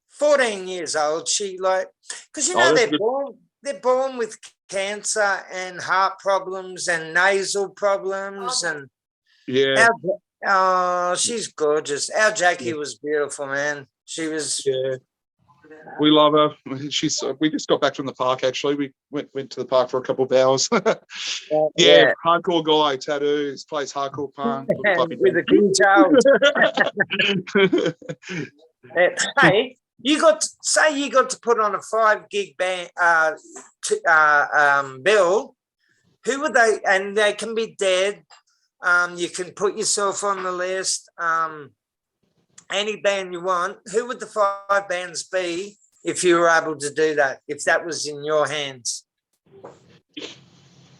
S1: 14 years old. She because
S2: Oh, that's good.
S1: they're born with cancer and heart problems and nasal problems and
S2: Yeah,
S1: our, oh, she's gorgeous. Our
S2: yeah,
S1: Jackie was beautiful, man. She was.
S2: yeah. We love her. We just got back from the park. Actually, we went to the park for a couple of hours. Yeah,
S1: Yeah,
S2: hardcore guy, tattoos, plays hardcore punk, little puppy
S1: with
S2: dog.
S1: a King Charles. Hey, you got to put on a 5 gig band bill. Who would they? And they can be dead. You can put yourself on the list. Any band you want. Who would the 5 bands be if you were able to do that? If that was in your hands?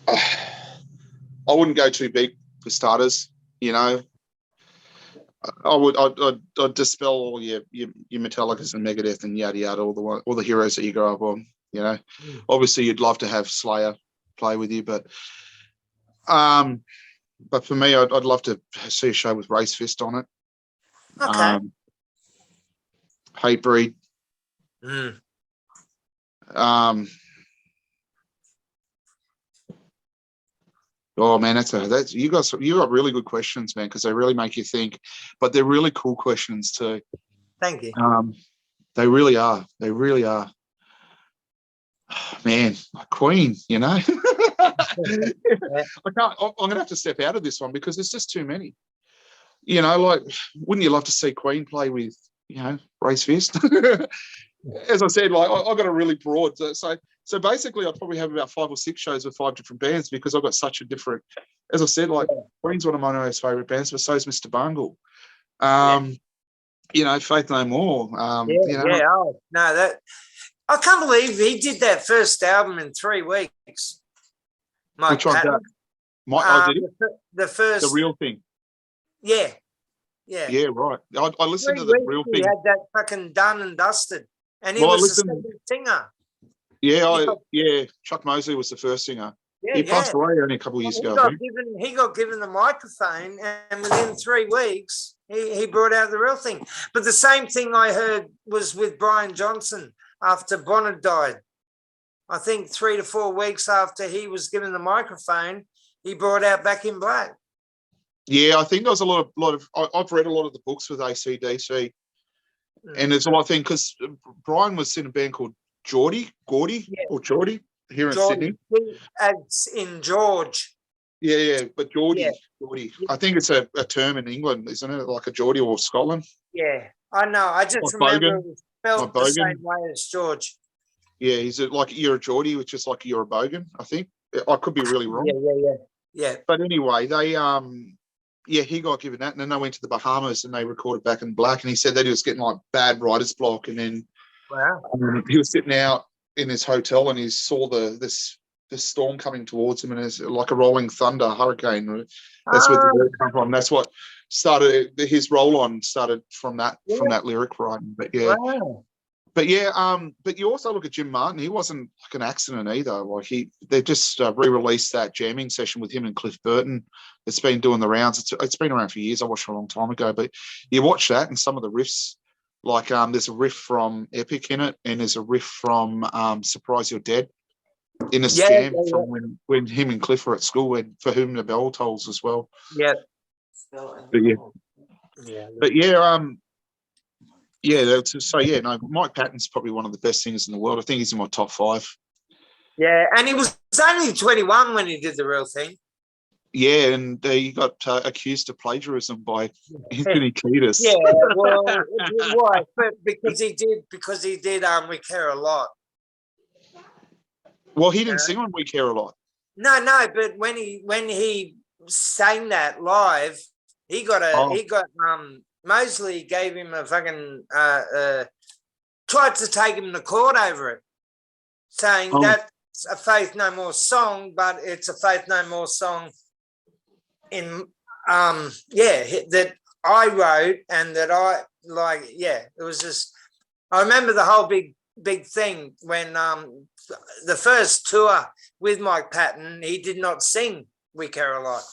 S2: I wouldn't go too big for starters. You know, I'd dispel all your Metallicas and Megadeth and yada yada, all the heroes that you grow up on. You know, obviously you'd love to have Slayer play with you, but for me, I'd love to see a show with Race Fist on it.
S1: Okay.
S2: Hatebreed. Oh man, that's you got really good questions, man, because they really make you think, but they're really cool questions too.
S1: Thank you.
S2: They really are. They really are. Man, Queen, you know. I'm gonna have to step out of this one because there's just too many. You know, like, wouldn't you love to see Queen play with, Race Fist? As I said, like I got a really broad. So basically, I probably have about 5 or 6 shows with 5 different bands because I've got such a different. As I said, like Queen's one of my most favorite bands, but so is Mr. Bungle. Faith No More.
S1: Oh no, that I can't believe he did that first album in 3 weeks.
S2: Which one's that?
S1: The first,
S2: The Real Thing.
S1: Yeah,
S2: right. I listened
S1: 3
S2: to The
S1: weeks
S2: Real
S1: he
S2: Thing.
S1: had that fucking done and dusted, and he was the second singer.
S2: Yeah, Chuck Mosley was the first singer. He passed away only a couple of years ago.
S1: He got given the microphone, and within 3 weeks, he brought out The Real Thing. But the same thing I heard was with Brian Johnson after Bonner died. I think 3 to 4 weeks after he was given the microphone, he brought out Back in Black.
S2: Yeah, I think there was a lot of. I've read a lot of the books with AC/DC, and there's a lot of things because Brian was in a band called Geordie here in Sydney.
S1: It's in George.
S2: Yeah, but Geordie. I think it's a term in England, isn't it? Like a Geordie or Scotland.
S1: Yeah, I know. I just remember it was spelled the same way as George.
S2: Yeah, you're a Geordie, which is like you're a bogan, I think. I could be really wrong.
S1: Yeah.
S2: But anyway, they he got given that, and then they went to the Bahamas and they recorded Back in Black, and he said that he was getting like bad writer's block, and then he was sitting out in his hotel and he saw this storm coming towards him, and it's like a rolling thunder hurricane. That's where the word came from. That's what started his roll-on started from that lyric writing. But yeah.
S1: Wow.
S2: But you also look at Jim Martin. He wasn't like an accident either. Like they just re-released that jamming session with him and Cliff Burton. It's been doing the rounds. It's been around for years. I watched it a long time ago. But you watch that and some of the riffs, like there's a riff from Epic in it, and there's a riff from Surprise You're Dead in a jam from when him and Cliff were at school, and For Whom the Bell Tolls as well.
S1: Yeah.
S2: Mike Patton's probably one of the best singers in the world. I think he's in my top 5.
S1: Yeah, and he was only 21 when he did The Real Thing.
S2: Yeah, and he got accused of plagiarism by Anthony Kiedis.
S1: Yeah, well, why? Because he did. We Care a Lot.
S2: Well, he didn't sing on We Care a Lot.
S1: No, but when he sang that live, he got Mosley gave him a fucking tried to take him to court over it, saying that's a Faith No More song, but it's a Faith No More song in that I wrote and that I like. Yeah, it was just. I remember the whole big thing when the first tour with Mike Patton, he did not sing We Care a Lot.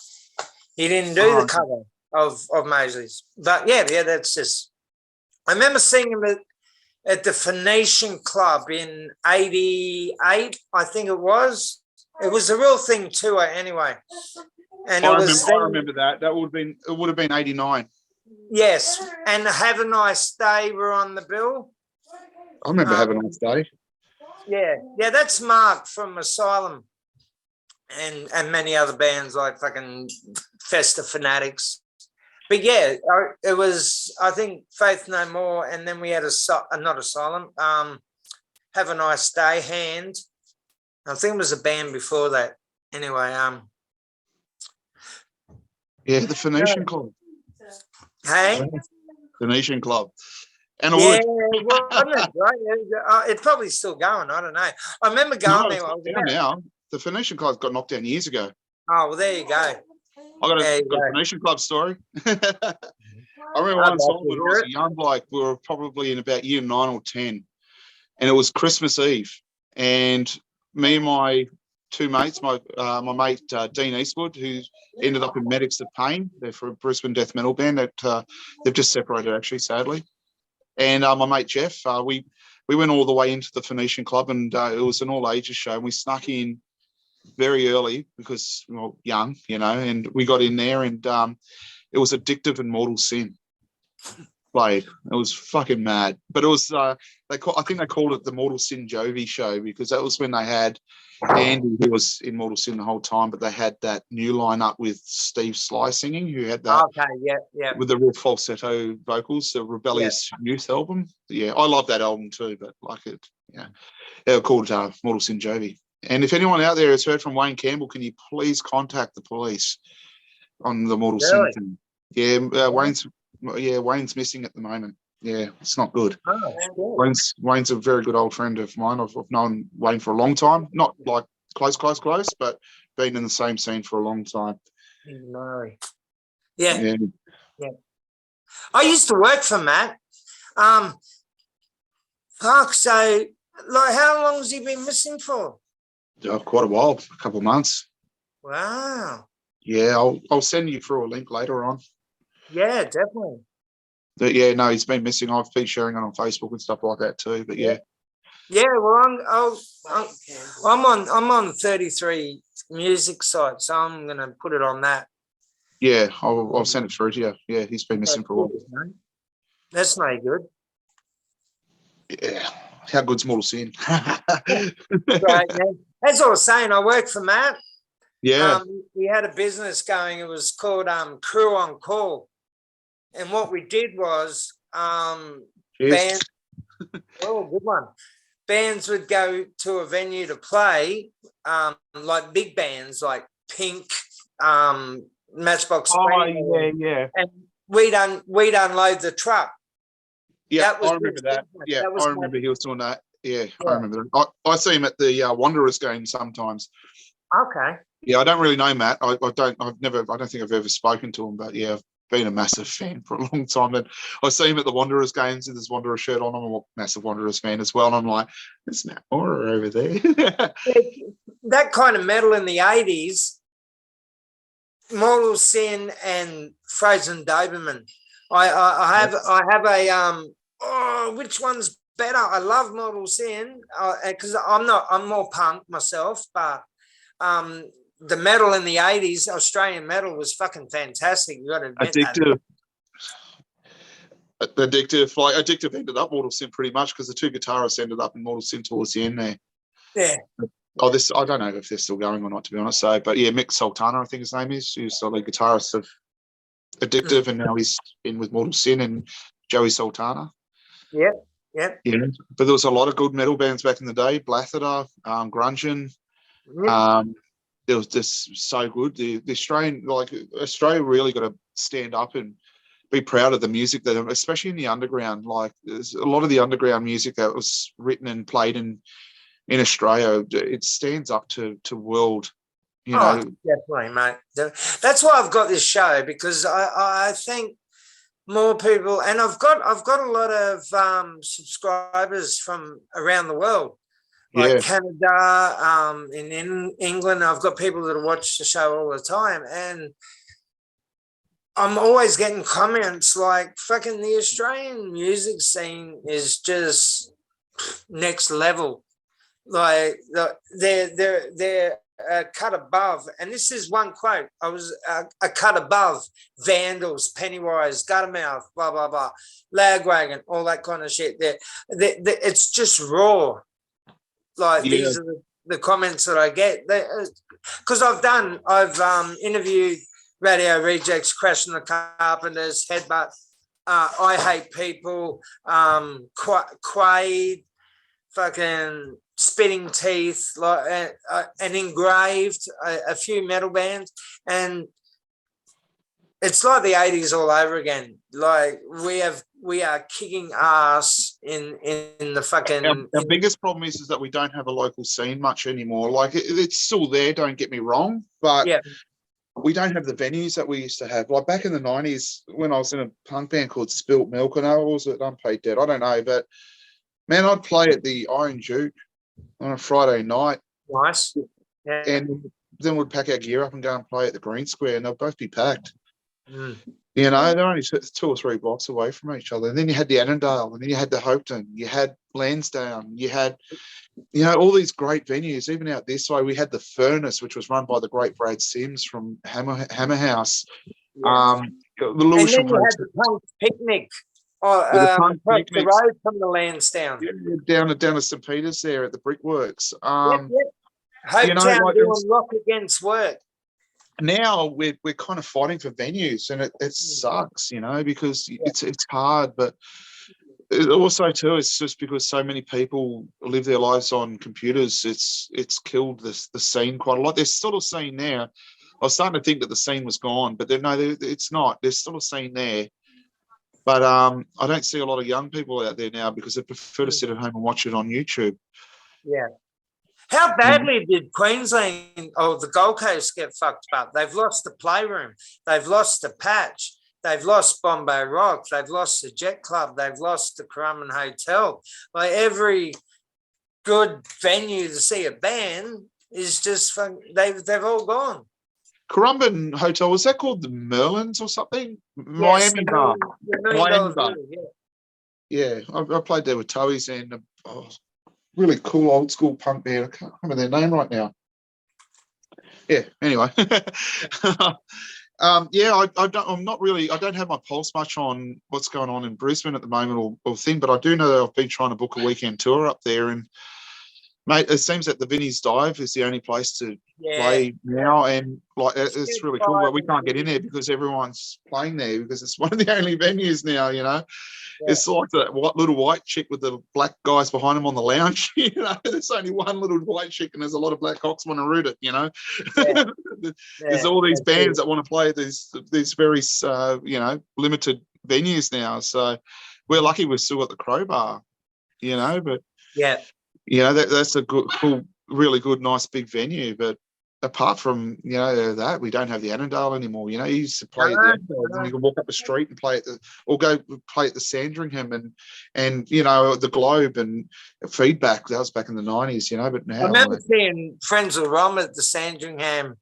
S1: He didn't do the cover of Mosley's. But yeah, that's just. I remember seeing him at the Phoenician Club in '88, I think it was. It was a Real Thing tour anyway. And
S2: I remember that. It would have been '89.
S1: Yes, and Have a Nice Day were on the bill.
S2: I remember Have a Nice Day.
S1: Yeah, that's Mark from Asylum and many other bands like fucking Festa Fanatics. But yeah, it was, I think, Faith No More, and then we had not Asylum, Have a Nice Day, Hand. I think it was a band before that. Anyway,
S2: yeah, the Phoenician Club.
S1: Hey?
S2: Phoenician Club. And
S1: yeah, wasn't it, right? It's probably still going. I don't know. I remember going there.
S2: Now. The Phoenician Club got knocked down years ago.
S1: Oh, well, there you go.
S2: I got a Phoenician Club story. I remember one time when I was a young bloke, we were probably in about year 9 or 10, and it was Christmas Eve. And me and my two mates, my mate Dean Eastwood, who ended up in Medics of Pain. They're for a Brisbane death metal band that they've just separated, actually, sadly. And my mate Jeff, we went all the way into the Phoenician Club, and it was an all ages show. And we snuck in very early because we were young, and we got in there, and it was Addictive and Mortal Sin played. It was fucking mad. But it was I think they called it the Mortal Sin Jovi show because that was when they had Andy, who was in Mortal Sin the whole time, but they had that new lineup with Steve Sly singing, who had that with the real falsetto vocals, the Rebellious Youth album. Yeah, I love that album too, but they were called Mortal Sin Jovi. And if anyone out there has heard from Wayne Campbell, can you please contact the police on the Mortal Sin thing? Yeah, Wayne's missing at the moment. Yeah, it's not good.
S1: Oh,
S2: Wayne's a very good old friend of mine. I've known Wayne for a long time, not like close, but been in the same scene for a long time.
S1: No. Yeah. I used to work for Matt. So like, how long has he been missing for?
S2: Quite a while, a couple of months.
S1: Wow.
S2: Yeah, I'll send you through a link later on.
S1: Yeah, definitely.
S2: But yeah, no, he's been missing. I've been sharing it on Facebook and stuff like that too. But yeah.
S1: Yeah, well, I'm on 33 music sites, so I'm gonna put it on that.
S2: Yeah, I'll send it through to you. Yeah, he's been missing for a while.
S1: That's no good.
S2: Yeah, how good's Mortal Sin?
S1: Right, man. That's what I was saying. I worked for Matt.
S2: Yeah.
S1: We had a business going. It was called Crew on Call, and what we did was bands. Oh, good one. Bands would go to a venue to play, like big bands like Pink, Matchbox.
S2: Yeah.
S1: And we'd unload the truck.
S2: Yeah, I remember that. Yeah, I remember he was doing that. Yeah, I remember that. I see him at the Wanderers game sometimes.
S1: Okay.
S2: Yeah, I don't really know Matt. I don't think I've ever spoken to him, but yeah, I've been a massive fan for a long time. And I see him at the Wanderers games with his Wanderers shirt on. I'm a massive Wanderers fan as well. And I'm like, there's Matt Moore over there.
S1: That kind of metal in the 80s, Mortal Sin and Frozen Doberman. I have a which one's better? I love Mortal Sin because I'm more punk myself, but the metal in the 80s, Australian metal, was fucking fantastic. You got to admit
S2: Addictive. Like Addictive ended up Mortal Sin pretty much because the two guitarists ended up in Mortal Sin towards the end there.
S1: Yeah.
S2: I don't know if they're still going or not, to be honest. So, but yeah, Mick Sultana, I think his name is, who's the lead guitarist of Addictive, and now he's in with Mortal Sin and Joey Sultana.
S1: Yeah.
S2: But there was a lot of good metal bands back in the day. Blathada, Grungeon. It was just so good. The Australia really got to stand up and be proud of the music that, especially in the underground. Like there's a lot of the underground music that was written and played in Australia. It stands up to world.
S1: Definitely, mate. That's why I've got this show, because I think more people, and I've got a lot of subscribers from around the world. like
S2: Yeah.
S1: Canada, in England. I've got people that watch the show all the time, and I'm always getting comments like, "Fucking the Australian music scene is just next level." Like they're a cut above, and this is one quote. I was a cut above Vandals, Pennywise, Guttermouth, blah blah blah, Lagwagon, all that kind of shit. It's just raw. Like
S2: Yeah.
S1: these are the comments that I get, because I've interviewed Radio Rejects, Crashing the Carpenters, Headbutt, I Hate People, Quaid, fucking Spitting Teeth, like and Engraved, a few metal bands, and it's like the 80s all over again. Like we are kicking ass in the fucking.
S2: Our biggest problem is that we don't have a local scene much anymore. Like it's still there, don't get me wrong, but
S1: Yeah.
S2: we don't have the venues that we used to have. Like back in the 90s when I was in a punk band called Spilt Milk, and I was at Unpaid Dead, I don't know, but man, I'd play at the Iron Duke on a Friday night.
S1: Nice. Yeah.
S2: And then we'd pack our gear up and go and play at the Green Square, and they'll both be packed.
S1: Mm.
S2: You know, they're only 2 or 3 blocks away from each other. And then you had the Annandale, and then you had the Hopeton, you had Lansdowne, you had, you know, all these great venues. Even out this way, we had the Furnace, which was run by the great Brad Sims from Hammer House.
S1: Yeah.
S2: The
S1: And
S2: Lewisham
S1: then you had the Punk Picnic
S2: Punk
S1: across the
S2: Picnics.
S1: road from the Lansdowne.
S2: down to St Peter's there at the Brickworks.
S1: Yep. Hopetown
S2: you know, like
S1: doing rock against work.
S2: now we're kind of fighting for venues, and it sucks, you know, because it's hard, but it also too it's just because so many people live their lives on computers. It's killed the scene quite a lot. There's still a scene there. I was starting to think that the scene was gone, but it's not. There's still a scene there, but I don't see a lot of young people out there now because they prefer to sit at home and watch it on YouTube.
S1: Yeah. How badly did Queensland or the Gold Coast get fucked up? They've lost the Playroom. They've lost the Patch. They've lost Bombay Rock. They've lost the Jet Club. They've lost the Currumbin Hotel. Like every good venue to see a band is just fun. They've all gone.
S2: Currumbin Hotel, was that called the Merlins or something?
S1: Yes,
S2: Miami Bar. Miami Bar.
S1: Yeah.
S2: Yeah, I played there with Toeies and really cool old school punk band. I can't remember their name right now. Yeah, anyway. I don't have my pulse much on what's going on in Brisbane at the moment or thing, but I do know that I've been trying to book a weekend tour up there, and mate, it seems that the Vinnie's Dive is the only place to play now, and like it's really cool, but we can't get in there because everyone's playing there because it's one of the only venues now, you know. Yeah. It's like that little white chick with the black guys behind him on the lounge. You know, there's only one little white chick, and there's a lot of black cocks want to root it. You know, there's all these bands that want to play these very limited venues now. So we're lucky we've still got the Crowbar. You know, but that's a good, cool, really good, nice big venue. But apart from that, we don't have the Annandale anymore. You know, you used to play at the Annandale, and you can walk up the street and play go play at the Sandringham and the Globe and Feedback. That was back in the 90s, you know. But now
S1: I remember seeing Friends of Rom at the Sandringham.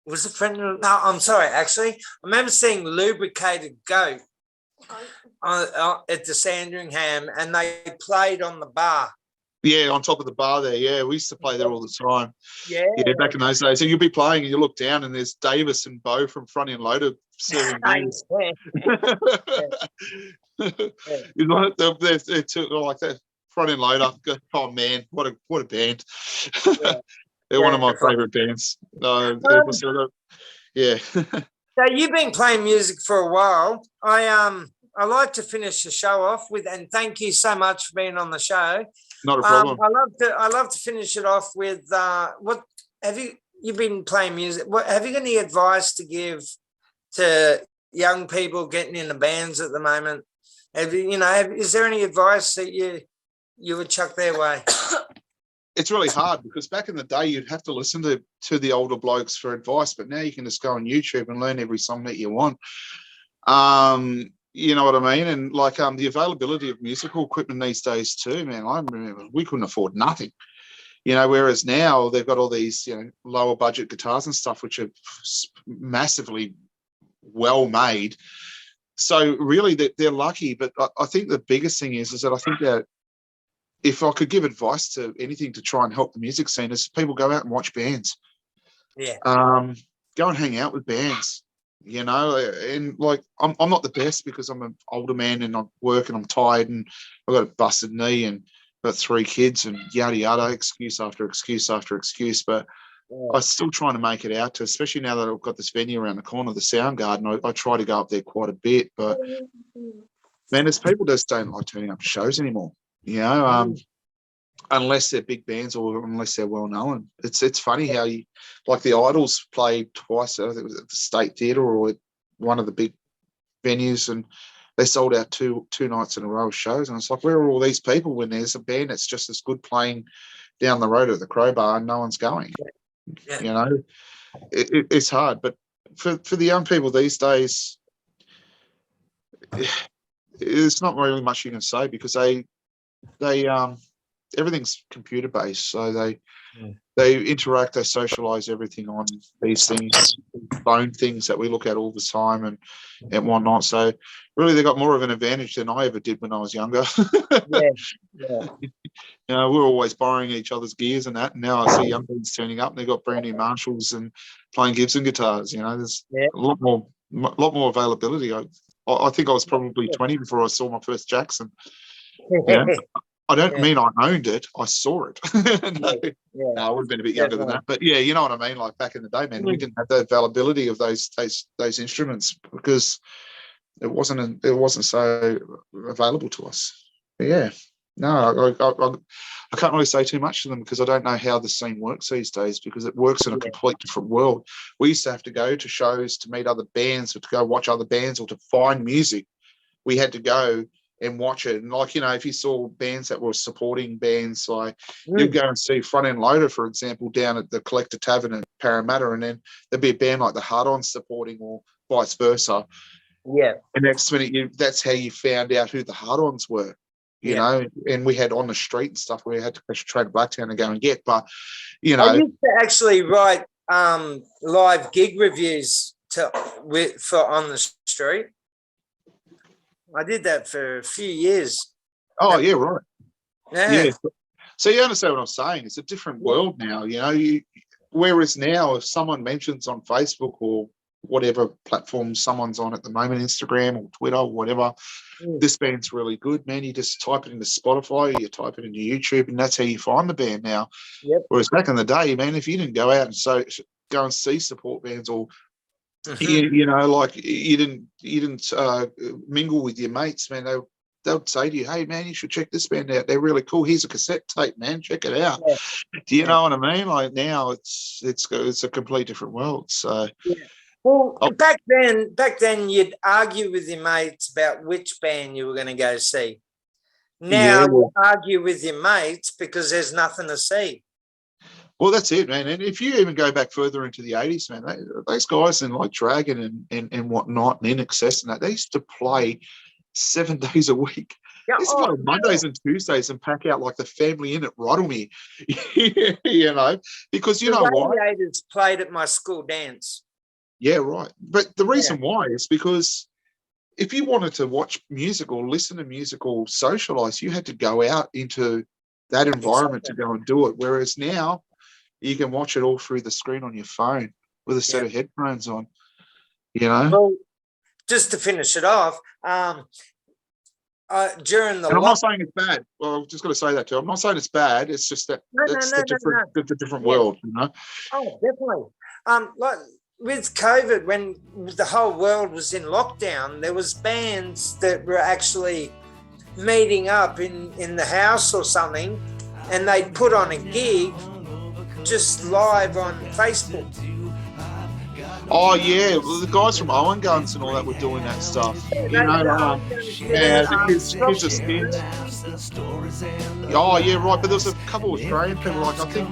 S1: Was it No, I'm sorry. Actually, I remember seeing Lubricated Goat at the Sandringham, and they played on the bar.
S2: Yeah, on top of the bar there. Yeah, we used to play there all the time.
S1: Yeah,
S2: back in those days. So you'll be playing and you look down and there's Davis and Bo from Front End Loader serving beers. They're two, like that. Front End Loader. Oh man, what a band! They're one of my favourite bands. Yeah.
S1: So you've been playing music for a while. I like to finish the show off with, and thank you so much for being on the show.
S2: Not a problem.
S1: I love to finish it off with what have you've been playing music? What have you got any advice to give to young people getting into bands at the moment? Is there any advice that you would chuck their way?
S2: It's really hard because back in the day you'd have to listen to the older blokes for advice, but now you can just go on YouTube and learn every song that you want. You know what I mean? And like the availability of musical equipment these days too, man. I remember we couldn't afford nothing. Whereas now they've got all these, lower budget guitars and stuff, which are massively well made. So really they're lucky. But I think the biggest thing is that I think that if I could give advice to anything to try and help the music scene, is people go out and watch bands.
S1: Yeah.
S2: Go and hang out with bands, and like I'm not the best because I'm an older man and I work and I'm tired and I've got a busted knee and got 3 kids and yada yada, excuse after excuse after excuse. But I'm still trying to make it out to, especially now that I've got this venue around the corner, the Soundgarden. I try to go up there quite a bit, but man, there's people just don't like turning up to shows anymore. Unless they're big bands or unless they're well known. It's funny how like the Idols played twice. I think it was at the State Theatre or at one of the big venues, and they sold out two nights in a row of shows. And it's like, where are all these people when there's a band that's just as good playing down the road at the Crowbar and no one's going? Yeah. It's hard. But for the young people these days, it's not really much you can say because they everything's computer based, so they interact, they socialize everything on these things, phone things that we look at all the time and whatnot. So really, they got more of an advantage than I ever did when I was younger. We're always borrowing each other's gears and that. And now I see young kids turning up and they've got brand new Marshalls and playing Gibson guitars. There's a lot more availability. I think I was probably 20 before I saw my first Jackson. I don't mean I owned it. I saw it. No, I would have been a bit younger than that. But yeah, you know what I mean? Like back in the day, man, we didn't have the availability of those instruments because it wasn't so available to us. But yeah, no, I can't really say too much to them because I don't know how the scene works these days because it works in a complete different world. We used to have to go to shows to meet other bands or to go watch other bands or to find music. We had to go and watch it. And like, if you saw bands that were supporting bands, like you'd go and see Front End Loader, for example, down at the Collector Tavern in Parramatta, and then there'd be a band like the Hard-Ons supporting or vice versa.
S1: Yeah.
S2: And next minute, that's how you found out who the Hard-Ons were, you know, and we had On the Street and stuff where we had to trade to Blacktown and go and get. But,
S1: I used to actually write live gig reviews for On the Street. I did that for a few years.
S2: Oh, yeah, right.
S1: Yeah.
S2: So you understand what I'm saying? It's a different world now, whereas now if someone mentions on Facebook or whatever platform someone's on at the moment, Instagram or Twitter or whatever, this band's really good, man. You just type it into Spotify or you type it into YouTube and that's how you find the band now.
S1: Yep.
S2: Whereas back in the day, man, if you didn't go out and go and see support bands or like you didn't mingle with your mates, man, they'll say to you, hey man, you should check this band out, they're really cool, here's a cassette tape, man, check it out. Do you know what I mean? Like now it's a complete different world. So
S1: well, back then you'd argue with your mates about which band you were going to go see. Now you argue with your mates because there's nothing to see.
S2: Well, that's it, man. And if you even go back further into the 80s, man, those guys in like Dragon and whatnot and INXS and that, they used to play 7 days a week. They used to play Mondays and Tuesdays and pack out like the Family Inn at Rottlemy, because you know why?
S1: The Radiators played at my school dance.
S2: Yeah, right. But the reason why is because if you wanted to watch music or listen to music or socialise, you had to go out into that environment to go and do it. Whereas now, you can watch it all through the screen on your phone with a set of headphones on,
S1: Well, just to finish it off, during the
S2: I'm not saying it's bad. Well, I've just got to say that too. I'm not saying it's bad. It's just that it's a different world,
S1: Oh, definitely. Like with COVID, when the whole world was in lockdown, there was bands that were actually meeting up in the house or something, and they'd put on a gig just live on Facebook.
S2: Oh yeah, well, the guys from Owen Guns and all that were doing that stuff. You know, yeah, the kids are scared. Oh yeah, right. But there's a couple of Australian people. Like I think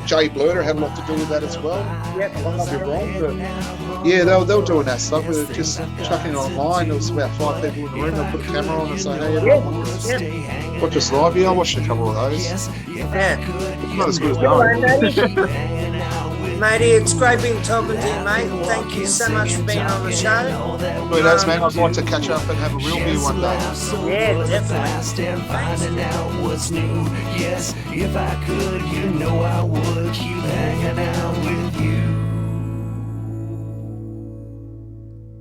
S2: Jay Blurter had a lot to do with that as well.
S1: Yep.
S2: I might be wrong, but yeah, they were doing that stuff. We were just chucking it online. There was about 5 people in the room. They put a camera on and say, "Hey, everyone, watch us live." Yeah, I watched a couple of those.
S1: Yeah.
S2: Not as good as going.
S1: Matey, it's great being talking to you, mate. Thank you so much for being on the show.
S2: Who knows, man? I'd like to catch up and have a real beer one day.
S1: Yeah, definitely.
S3: And finding out what's new. Yes, if I could, you know I would keep hanging out with you.